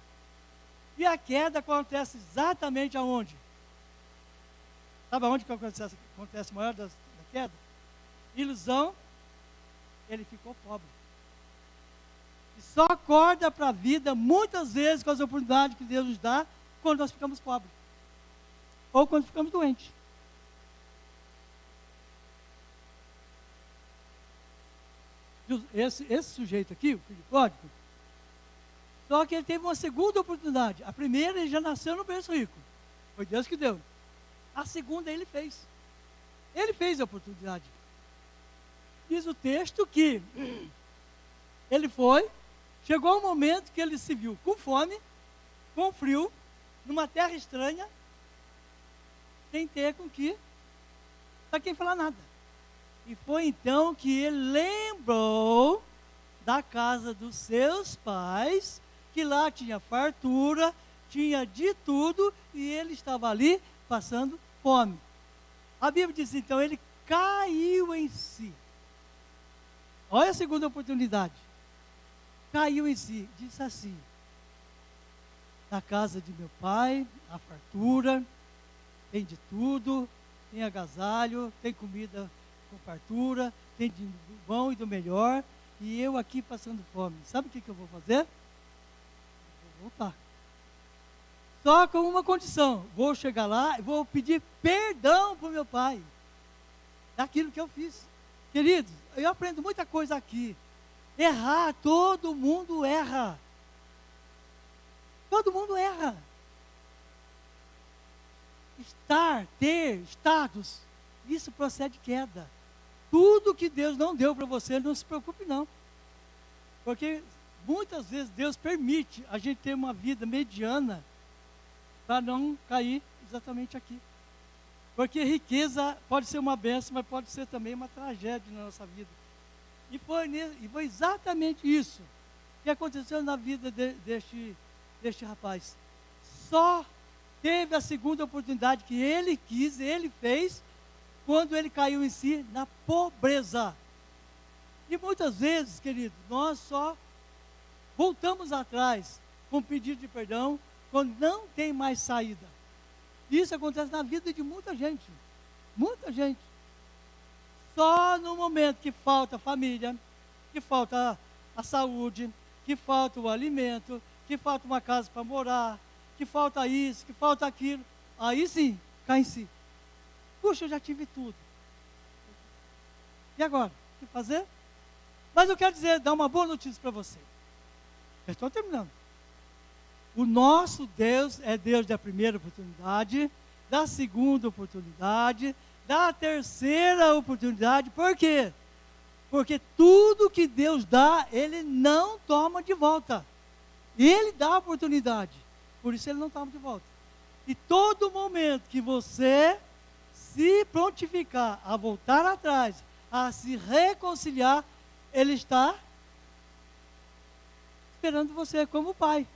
E a queda acontece exatamente aonde? Sabe aonde que acontece a maior da queda? Ilusão, ele ficou pobre. E só acorda para a vida, muitas vezes, com as oportunidades que Deus nos dá, quando nós ficamos pobres. Ou quando ficamos doentes. Esse sujeito aqui, o filho pródigo, só que ele teve uma segunda oportunidade. A primeira, ele já nasceu no berço rico. Foi Deus que deu. A segunda, ele fez. Ele fez a oportunidade. Diz o texto que ele foi, chegou um momento que ele se viu com fome, com frio, numa terra estranha, sem ter com que, para quem falar nada. E foi então que ele lembrou da casa dos seus pais, que lá tinha fartura, tinha de tudo, e ele estava ali passando fome. A Bíblia diz então, ele caiu em si. Olha a segunda oportunidade. Caiu em si, disse assim: na casa de meu pai, a fartura, tem de tudo, tem agasalho, tem comida com fartura, tem de bom e do melhor, e eu aqui passando fome. Sabe o que eu vou fazer? Vou voltar. Só com uma condição: vou chegar lá e vou pedir perdão para o meu pai daquilo que eu fiz. Queridos, eu aprendo muita coisa aqui. Errar, todo mundo erra. Todo mundo erra. Ter status, isso procede queda. Tudo que Deus não deu para você, não se preocupe não. Porque muitas vezes Deus permite a gente ter uma vida mediana para não cair exatamente aqui. Porque riqueza pode ser uma bênção, mas pode ser também uma tragédia na nossa vida. E foi exatamente isso que aconteceu na vida deste rapaz. Só teve a segunda oportunidade que ele quis, ele fez, quando ele caiu em si na pobreza. E muitas vezes, querido, nós só voltamos atrás com pedido de perdão quando não tem mais saída. Isso acontece na vida de muita gente. Muita gente. Só no momento que falta a família, que falta a saúde, que falta o alimento, que falta uma casa para morar, que falta isso, que falta aquilo, aí sim, cai em si. Puxa, eu já tive tudo. E agora? O que fazer? Mas eu quero dar uma boa notícia para você. Já estou terminando. O nosso Deus é Deus da primeira oportunidade, da segunda oportunidade, da terceira oportunidade. Por quê? Porque tudo que Deus dá, Ele não toma de volta. Ele dá a oportunidade, por isso Ele não toma de volta. E todo momento que você se prontificar a voltar atrás, a se reconciliar, Ele está esperando você como pai.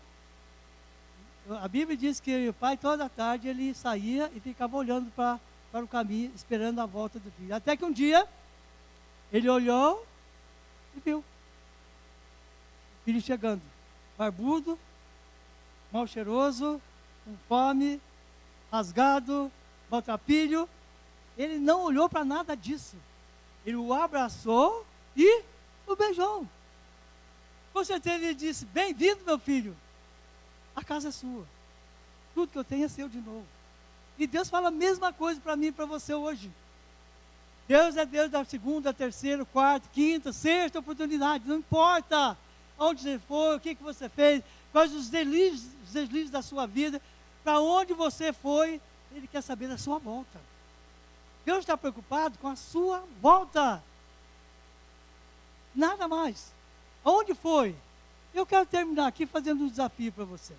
A Bíblia diz que o pai toda tarde ele saía e ficava olhando para o caminho, esperando a volta do filho. Até que um dia, ele olhou e viu o filho chegando, barbudo, mal cheiroso, com fome, rasgado, maltrapilho. Ele não olhou para nada disso. Ele o abraçou e o beijou. Com certeza ele disse: bem-vindo, meu filho. A casa é sua. Tudo que eu tenho é seu de novo. E Deus fala a mesma coisa para mim e para você hoje. Deus é Deus da segunda, terceira, quarta, quinta, sexta oportunidade. Não importa onde você for, o que você fez, quais os deslizes da sua vida, para onde você foi, Ele quer saber da sua volta. Deus está preocupado com a sua volta. Nada mais. Aonde foi? Eu quero terminar aqui fazendo um desafio para você.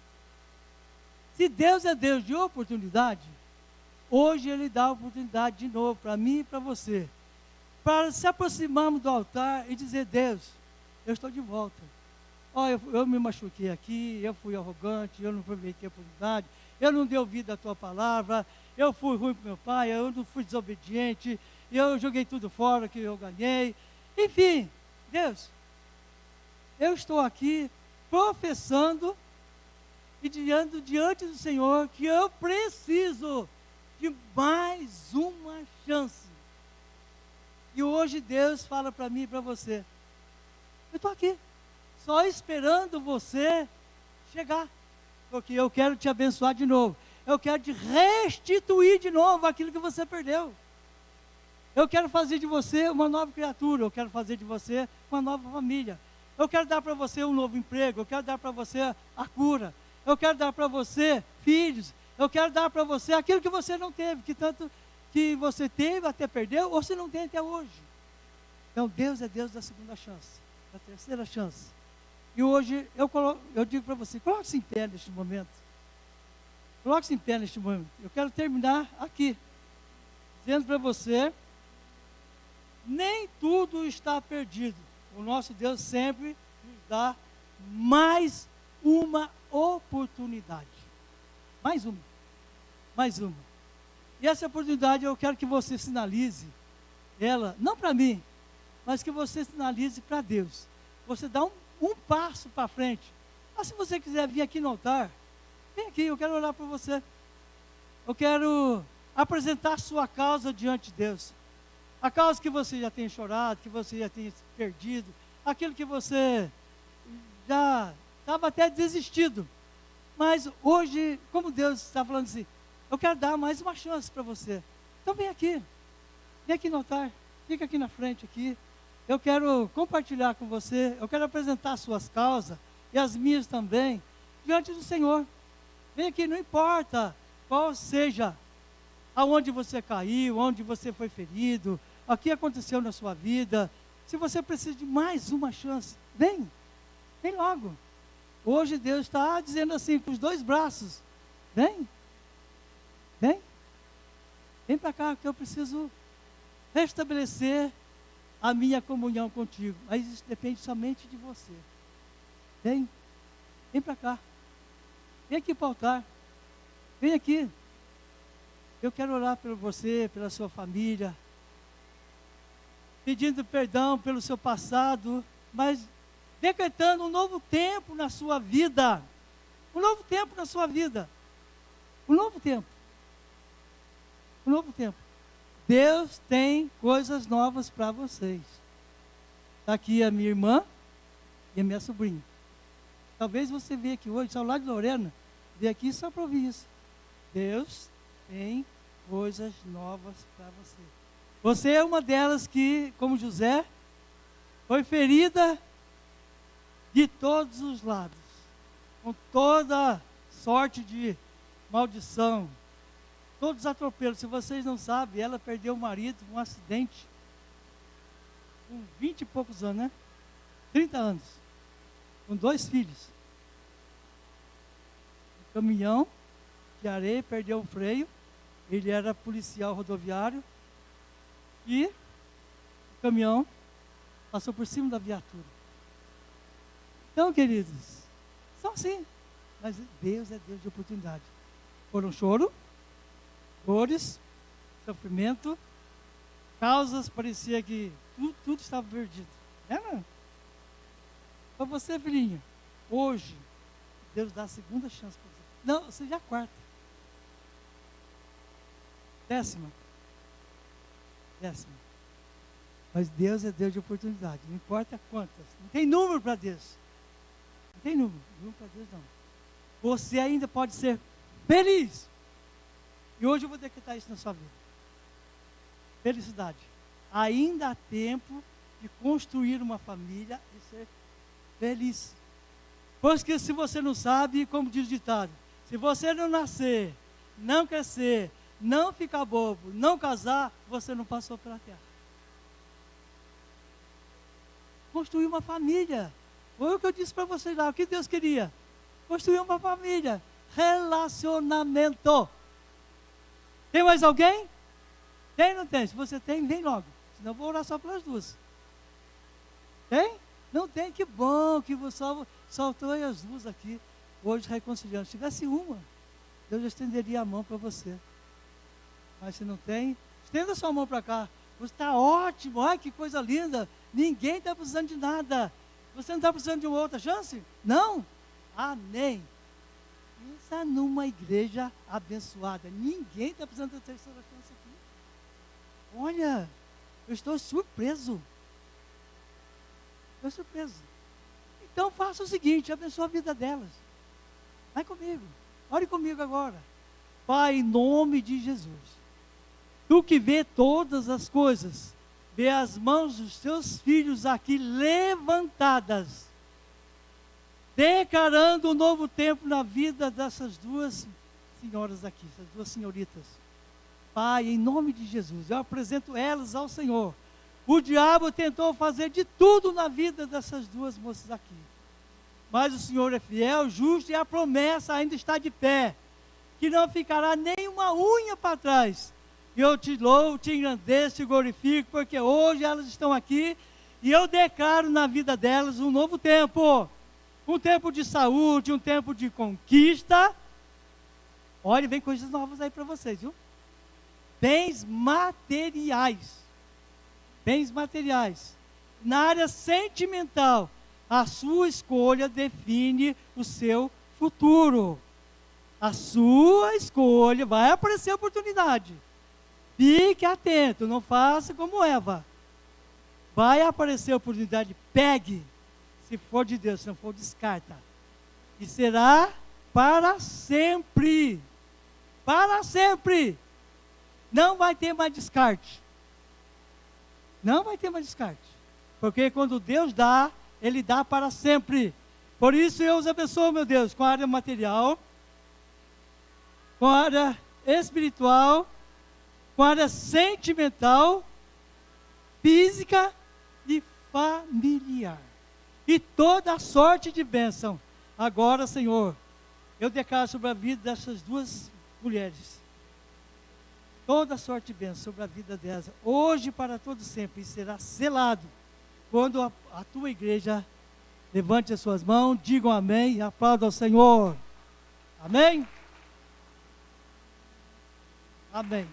Se Deus é Deus de oportunidade, hoje Ele dá a oportunidade de novo para mim e para você, para se aproximarmos do altar e dizer: Deus, eu estou de volta. Eu me machuquei aqui, eu fui arrogante, eu não aproveitei a oportunidade, eu não dei ouvido à tua palavra, eu fui ruim para meu pai, eu não fui desobediente, eu joguei tudo fora que eu ganhei. Enfim, Deus, eu estou aqui professando e diante do Senhor que eu preciso de mais uma chance. E hoje Deus fala para mim e para você: eu estou aqui, só esperando você chegar, porque eu quero te abençoar de novo. Eu quero te restituir de novo aquilo que você perdeu. Eu quero fazer de você uma nova criatura. Eu quero fazer de você uma nova família. Eu quero dar para você um novo emprego. Eu quero dar para você a cura. Eu quero dar para você filhos. Eu quero dar para você aquilo que você não teve, que tanto que você teve até perdeu, ou se não tem até hoje. Então Deus é Deus da segunda chance, da terceira chance. E hoje eu digo para você: coloque-se em pé neste momento. Coloque-se em pé neste momento. Eu quero terminar aqui, dizendo para você: nem tudo está perdido. O nosso Deus sempre nos dá mais uma oportunidade. Mais uma. Mais uma. E essa oportunidade eu quero que você sinalize ela, não para mim, mas que você sinalize para Deus. Você dá um passo para frente. Mas se você quiser vir aqui no altar, vem aqui, eu quero orar por você. Eu quero apresentar a sua causa diante de Deus. A causa que você já tem chorado, que você já tem perdido, aquilo que você já estava até desistido. Mas hoje, como Deus está falando assim, eu quero dar mais uma chance para você. Então vem aqui no altar, fica aqui na frente aqui. Eu quero compartilhar com você, eu quero apresentar as suas causas, e as minhas também, diante do Senhor. Vem aqui, não importa qual seja, aonde você caiu, onde você foi ferido, o que aconteceu na sua vida. Se você precisa de mais uma chance, vem logo. Hoje Deus está dizendo assim, com os dois braços: vem para cá, que eu preciso restabelecer a minha comunhão contigo. Mas isso depende somente de você. Vem para cá. Vem aqui para o altar. Vem aqui. Eu quero orar por você, pela sua família, pedindo perdão pelo seu passado, mas decretando um novo tempo na sua vida. Um novo tempo na sua vida. Um novo tempo. Um novo tempo. Deus tem coisas novas para vocês. Está aqui a minha irmã e a minha sobrinha. Talvez você veja aqui hoje, só lá de Lorena, veio aqui só para ouvir isso. Deus tem coisas novas para você. Você é uma delas que, como José, foi ferida de todos os lados, com toda sorte de maldição, todos os atropelos. Se vocês não sabem, ela perdeu o marido num acidente, com 20 e poucos anos, né? 30 anos, com 2 filhos. O caminhão de areia perdeu o freio, ele era policial rodoviário, e o caminhão passou por cima da viatura. Então, queridos, são assim, mas Deus é Deus de oportunidade. Foram choro, dores, sofrimento, causas, parecia que tudo estava perdido. Não? Para você, filhinho, hoje, Deus dá a segunda chance para você. Não, seja a quarta. 10ª. Mas Deus é Deus de oportunidade, não importa quantas. Não tem número para Deus. Não tem número para Deus não. Você ainda pode ser feliz. E hoje eu vou decretar isso na sua vida. Felicidade. Ainda há tempo de construir uma família e ser feliz. Pois que se você não sabe, como diz o ditado, se você não nascer, não crescer, não ficar bobo, não casar, você não passou pela terra. Construir uma família. Foi o que eu disse para vocês lá. O que Deus queria? Construir uma família. Relacionamento. Tem mais alguém? Tem ou não tem? Se você tem, vem logo. Senão eu vou orar só pelas duas. Tem? Não tem? Que bom que você saltou as duas aqui. Hoje reconciliando. Se tivesse uma, Deus já estenderia a mão para você. Mas se não tem, estenda sua mão para cá. Você está ótimo. Ai, que coisa linda. Ninguém está precisando de nada. Você não está precisando de uma outra chance? Não? Amém. Pensa numa igreja abençoada. Ninguém está precisando da terceira chance aqui. Olha, eu estou surpreso. Estou surpreso. Então faça o seguinte, abençoe a vida delas. Vai comigo. Ore comigo agora. Pai, em nome de Jesus. Tu que vê todas as coisas, vê as mãos dos teus filhos aqui levantadas, declarando um novo tempo na vida dessas duas senhoras aqui, essas duas senhoritas. Pai, em nome de Jesus, eu apresento elas ao Senhor. O diabo tentou fazer de tudo na vida dessas duas moças aqui. Mas o Senhor é fiel, justo e a promessa ainda está de pé, que não ficará nem uma unha para trás. E eu te louvo, te engrandeço, te glorifico, porque hoje elas estão aqui e eu declaro na vida delas um novo tempo. Um tempo de saúde, um tempo de conquista. Olha, vem coisas novas aí para vocês, viu? Bens materiais. Bens materiais. Na área sentimental, a sua escolha define o seu futuro. A sua escolha, vai aparecer oportunidade. Fique atento, não faça como Eva. Vai aparecer oportunidade, pegue. Se for de Deus, se não for, descarta. E será para sempre. Para sempre. Não vai ter mais descarte. Não vai ter mais descarte. Porque quando Deus dá, Ele dá para sempre. Por isso eu os abençoo, meu Deus, com a área material, com a área espiritual, com a área sentimental, física e familiar. E toda a sorte de bênção. Agora, Senhor, eu declaro sobre a vida dessas duas mulheres. Toda a sorte de bênção sobre a vida delas. Hoje para todo sempre. E será selado. Quando a tua igreja levante as suas mãos, digam amém e aplaudam ao Senhor. Amém? Amém.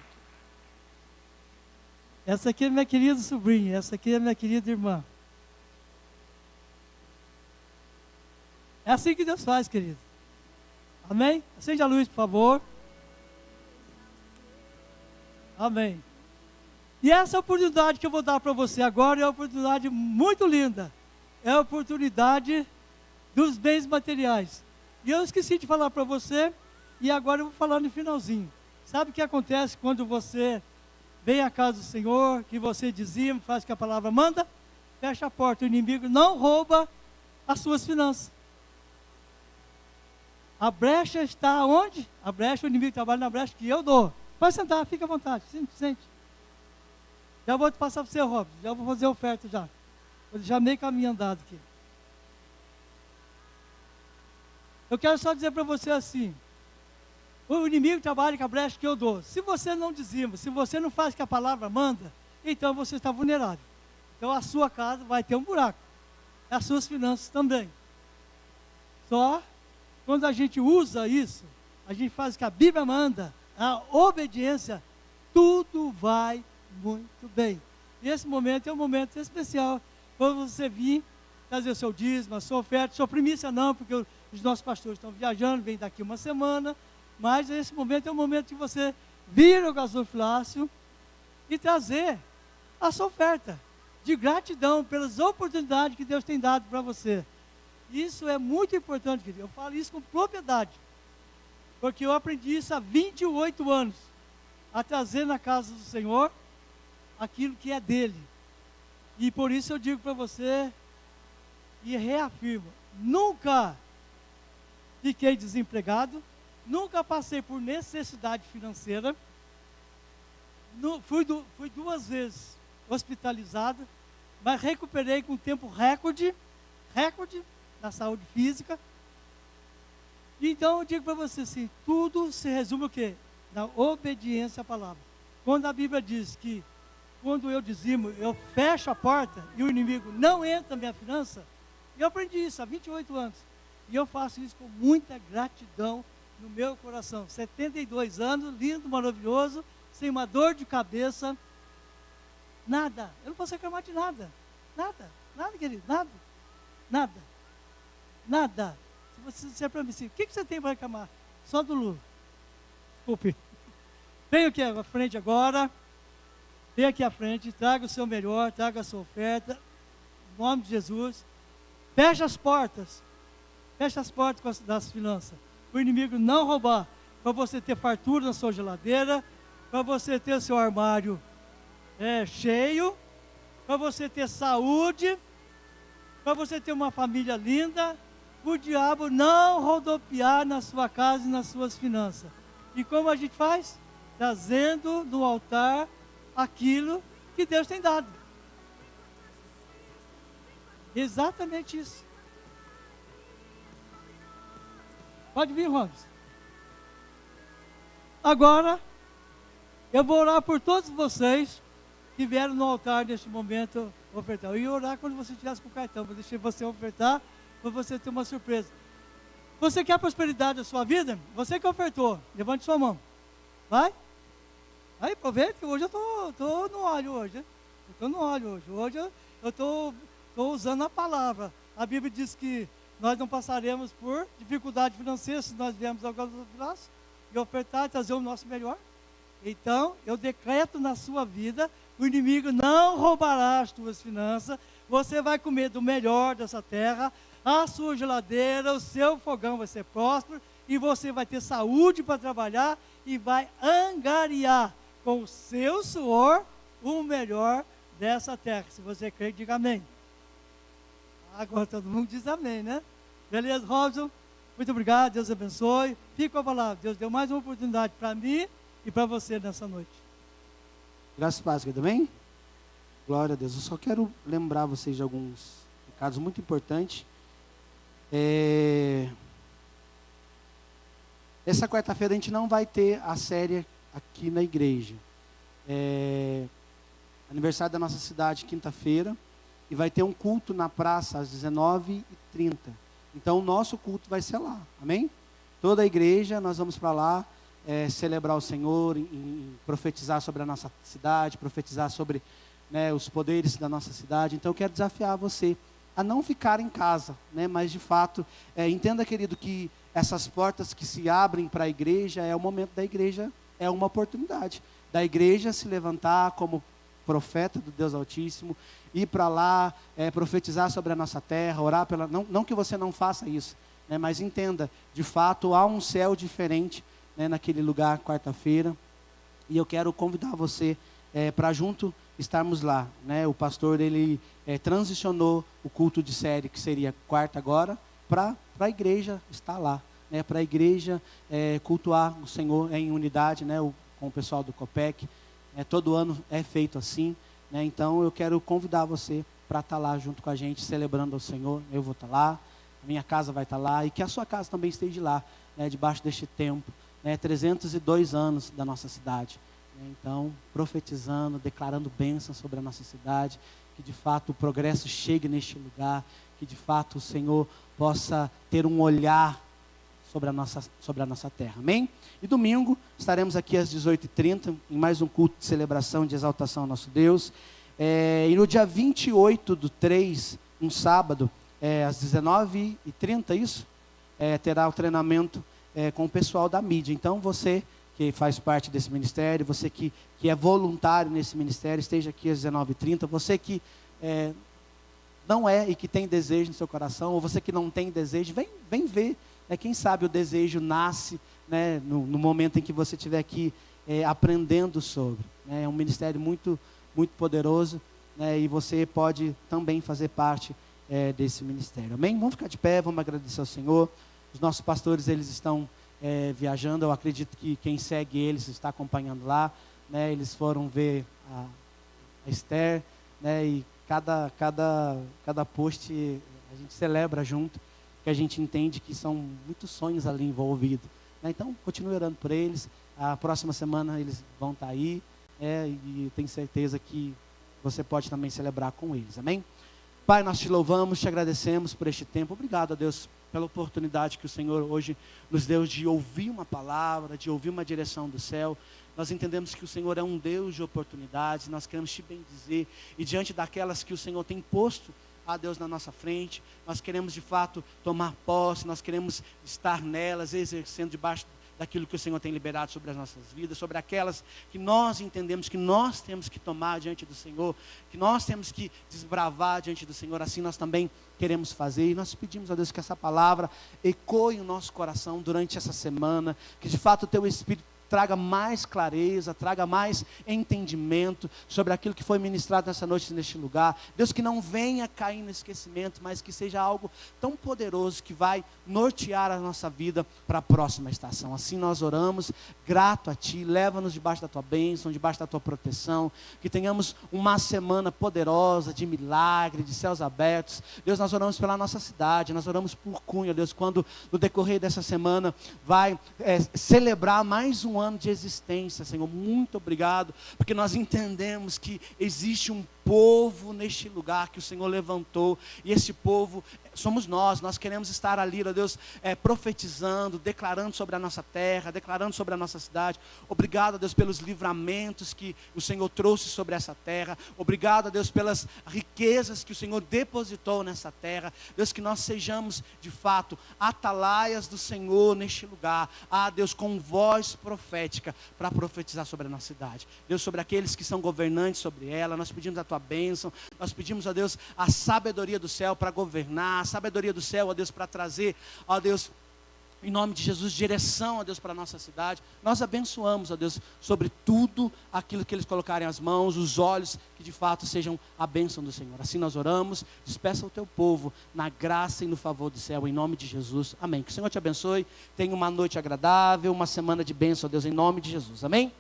Essa aqui é minha querida sobrinha. Essa aqui é minha querida irmã. É assim que Deus faz, querido. Amém? Acende a luz, por favor. Amém. E essa oportunidade que eu vou dar para você agora é uma oportunidade muito linda. É a oportunidade dos bens materiais. E eu esqueci de falar para você, e agora eu vou falar no finalzinho. Sabe o que acontece quando você vem à casa do Senhor, que você dizima, faz o que a palavra manda? Fecha a porta, o inimigo não rouba as suas finanças. A brecha está onde? A brecha, o inimigo trabalha na brecha que eu dou. Pode sentar, fica à vontade, sente. Já vou te passar para você, Robson, já vou fazer a oferta já. Já meio caminho andado aqui. Eu quero só dizer para você assim, o inimigo trabalha com a brecha que eu dou. Se você não dizima, se você não faz o que a palavra manda, então você está vulnerável. Então a sua casa vai ter um buraco. As suas finanças também. Só quando a gente usa isso, a gente faz o que a Bíblia manda, a obediência, tudo vai muito bem. E esse momento é um momento especial, quando você vir trazer o seu dízimo, a sua oferta, sua primícia não, porque os nossos pastores estão viajando, vem daqui uma semana, mas esse momento é um momento que você vir ao gasofilácio e trazer a sua oferta, de gratidão pelas oportunidades que Deus tem dado para você. Isso é muito importante, querido. Eu falo isso com propriedade, porque eu aprendi isso há 28 anos, a trazer na casa do Senhor aquilo que é dele. E por isso eu digo para você, e reafirmo, nunca fiquei desempregado, nunca passei por necessidade financeira, fui 2 vezes hospitalizado, mas recuperei com tempo recorde, recorde na saúde física. Então eu digo para você assim, tudo se resume o quê? Na obediência à palavra. Quando a Bíblia diz que quando eu dizimo, eu fecho a porta e o inimigo não entra na minha finança, eu aprendi isso há 28 anos. E eu faço isso com muita gratidão no meu coração. 72 anos, lindo, maravilhoso, sem uma dor de cabeça, nada. Eu não posso reclamar de nada. Nada, querido, nada. Se você disser para mim assim, o que você tem para reclamar? Só do Lula. Desculpe. Venha aqui à frente agora. Venha aqui à frente, traga o seu melhor, traga a sua oferta. Em nome de Jesus. Feche as portas das finanças. O inimigo não roubar. Para você ter fartura na sua geladeira. Para você ter o seu armário cheio. Para você ter saúde. Para você ter uma família linda. O diabo não rodopiar na sua casa e nas suas finanças. E como a gente faz? Trazendo no altar aquilo que Deus tem dado. Exatamente isso. Pode vir, Robson. Agora, eu vou orar por todos vocês que vieram no altar neste momento ofertar. Eu ia orar quando você estivesse com o cartão, mas deixei você ofertar para você ter uma surpresa. Você quer prosperidade na sua vida? Você que ofertou, levante sua mão. Vai. Aí, aproveita que hoje eu tô no óleo hoje. Eu estou no óleo hoje. Hoje eu estou usando a palavra. A Bíblia diz que nós não passaremos por dificuldade financeira se nós viemos ao braço e ofertar e trazer o nosso melhor. Então, eu decreto na sua vida, o inimigo não roubará as tuas finanças, você vai comer do melhor dessa terra, a sua geladeira, o seu fogão vai ser próspero, e você vai ter saúde para trabalhar, e vai angariar com o seu suor o melhor dessa terra. Se você crê, diga amém. Agora todo mundo diz amém, né? Beleza, Robson? Muito obrigado, Deus abençoe. Fica com a palavra. Deus deu mais uma oportunidade para mim e para você nessa noite. Graças a Deus, querido, amém? Glória a Deus. Eu só quero lembrar vocês de alguns recados muito importantes. Essa quarta-feira a gente não vai ter a série aqui na igreja. Aniversário da nossa cidade, quinta-feira. E vai ter um culto na praça às 19h30. Então o nosso culto vai ser lá, amém? Toda a igreja, nós vamos para lá celebrar o Senhor, em profetizar sobre a nossa cidade, profetizar sobre os poderes da nossa cidade. Então eu quero desafiar você a não ficar em casa, mas de fato, entenda, querido, que essas portas que se abrem para a igreja, é o momento da igreja, é uma oportunidade da igreja se levantar como profeta do Deus Altíssimo, ir para lá, profetizar sobre a nossa terra, orar pela... Não que você não faça isso, mas entenda, de fato, há um céu diferente naquele lugar, quarta-feira, e eu quero convidar você para junto estarmos lá. O pastor, ele transicionou o culto de série, que seria quarta agora, para a igreja estar lá, para a igreja cultuar o Senhor em unidade, com o pessoal do Copec. Todo ano é feito assim, então eu quero convidar você para estar lá junto com a gente, celebrando o Senhor. Eu vou estar lá, a minha casa vai estar lá, e que a sua casa também esteja lá, debaixo deste templo, 302 anos da nossa cidade. Então, profetizando, declarando bênção sobre a nossa cidade, que de fato o progresso chegue neste lugar, que de fato o Senhor possa ter um olhar sobre a nossa terra, amém? E domingo estaremos aqui às 18h30, em mais um culto de celebração, de exaltação ao nosso Deus. E no dia 28/3, um sábado, às 19h30, isso? Terá o treinamento com o pessoal da mídia. Então você que faz parte desse ministério, você que é voluntário nesse ministério, esteja aqui às 19h30. Você que não e que tem desejo no seu coração, ou você que não tem desejo, vem ver. Quem sabe o desejo nasce no momento em que você estiver aqui aprendendo sobre. É um ministério muito, muito poderoso, e você pode também fazer parte desse ministério. Amém? Vamos ficar de pé, vamos agradecer ao Senhor. Os nossos pastores, eles estão viajando. Eu acredito que quem segue eles está acompanhando lá. Eles foram ver a Esther, e cada post A gente celebra junto, que a gente entende que são muitos sonhos ali envolvidos. Né? Então, continue orando por eles. A próxima semana eles vão estar aí. E eu tenho certeza que você pode também celebrar com eles. Amém? Pai, nós te louvamos, te agradecemos por este tempo. Obrigado, a Deus, pela oportunidade que o Senhor hoje nos deu de ouvir uma palavra, de ouvir uma direção do céu. Nós entendemos que o Senhor é um Deus de oportunidades, nós queremos te bendizer. E diante daquelas que o Senhor tem posto, a Deus, na nossa frente, nós queremos de fato tomar posse, nós queremos estar nelas, exercendo debaixo daquilo que o Senhor tem liberado sobre as nossas vidas, sobre aquelas que nós entendemos que nós temos que tomar diante do Senhor, que nós temos que desbravar diante do Senhor, assim nós também queremos fazer. E nós pedimos a Deus que essa palavra ecoe o nosso coração durante essa semana, que de fato o Teu Espírito traga mais clareza, traga mais entendimento sobre aquilo que foi ministrado nessa noite, neste lugar. Deus, que não venha cair no esquecimento, mas que seja algo tão poderoso que vai nortear a nossa vida para a próxima estação. Assim nós oramos, grato a Ti, leva-nos debaixo da Tua bênção, debaixo da Tua proteção, que tenhamos uma semana poderosa, de milagre, de céus abertos. Deus, nós oramos pela nossa cidade, nós oramos por Cunha, Deus, quando no decorrer dessa semana vai celebrar mais um ano de existência, Senhor. Muito obrigado, porque nós entendemos que existe um povo neste lugar que o Senhor levantou, e esse povo somos nós queremos estar ali, ó Deus, profetizando, declarando sobre a nossa terra, declarando sobre a nossa cidade. Obrigado, ó Deus, pelos livramentos que o Senhor trouxe sobre essa terra. Obrigado, ó Deus, pelas riquezas que o Senhor depositou nessa terra. Deus, que nós sejamos de fato atalaias do Senhor neste lugar, Deus, com voz profética para profetizar sobre a nossa cidade. Deus, sobre aqueles que são governantes sobre ela, nós pedimos a Tua bênção, nós pedimos a Deus a sabedoria do céu para governar, a sabedoria do céu, ó Deus, para trazer, ó Deus, em nome de Jesus, direção, ó Deus, para a nossa cidade. Nós abençoamos, ó Deus, sobre tudo aquilo que eles colocarem as mãos, os olhos, que de fato sejam a bênção do Senhor. Assim nós oramos, despeça o Teu povo na graça e no favor do céu, em nome de Jesus, amém. Que o Senhor te abençoe, tenha uma noite agradável, uma semana de bênção, ó Deus, em nome de Jesus, amém.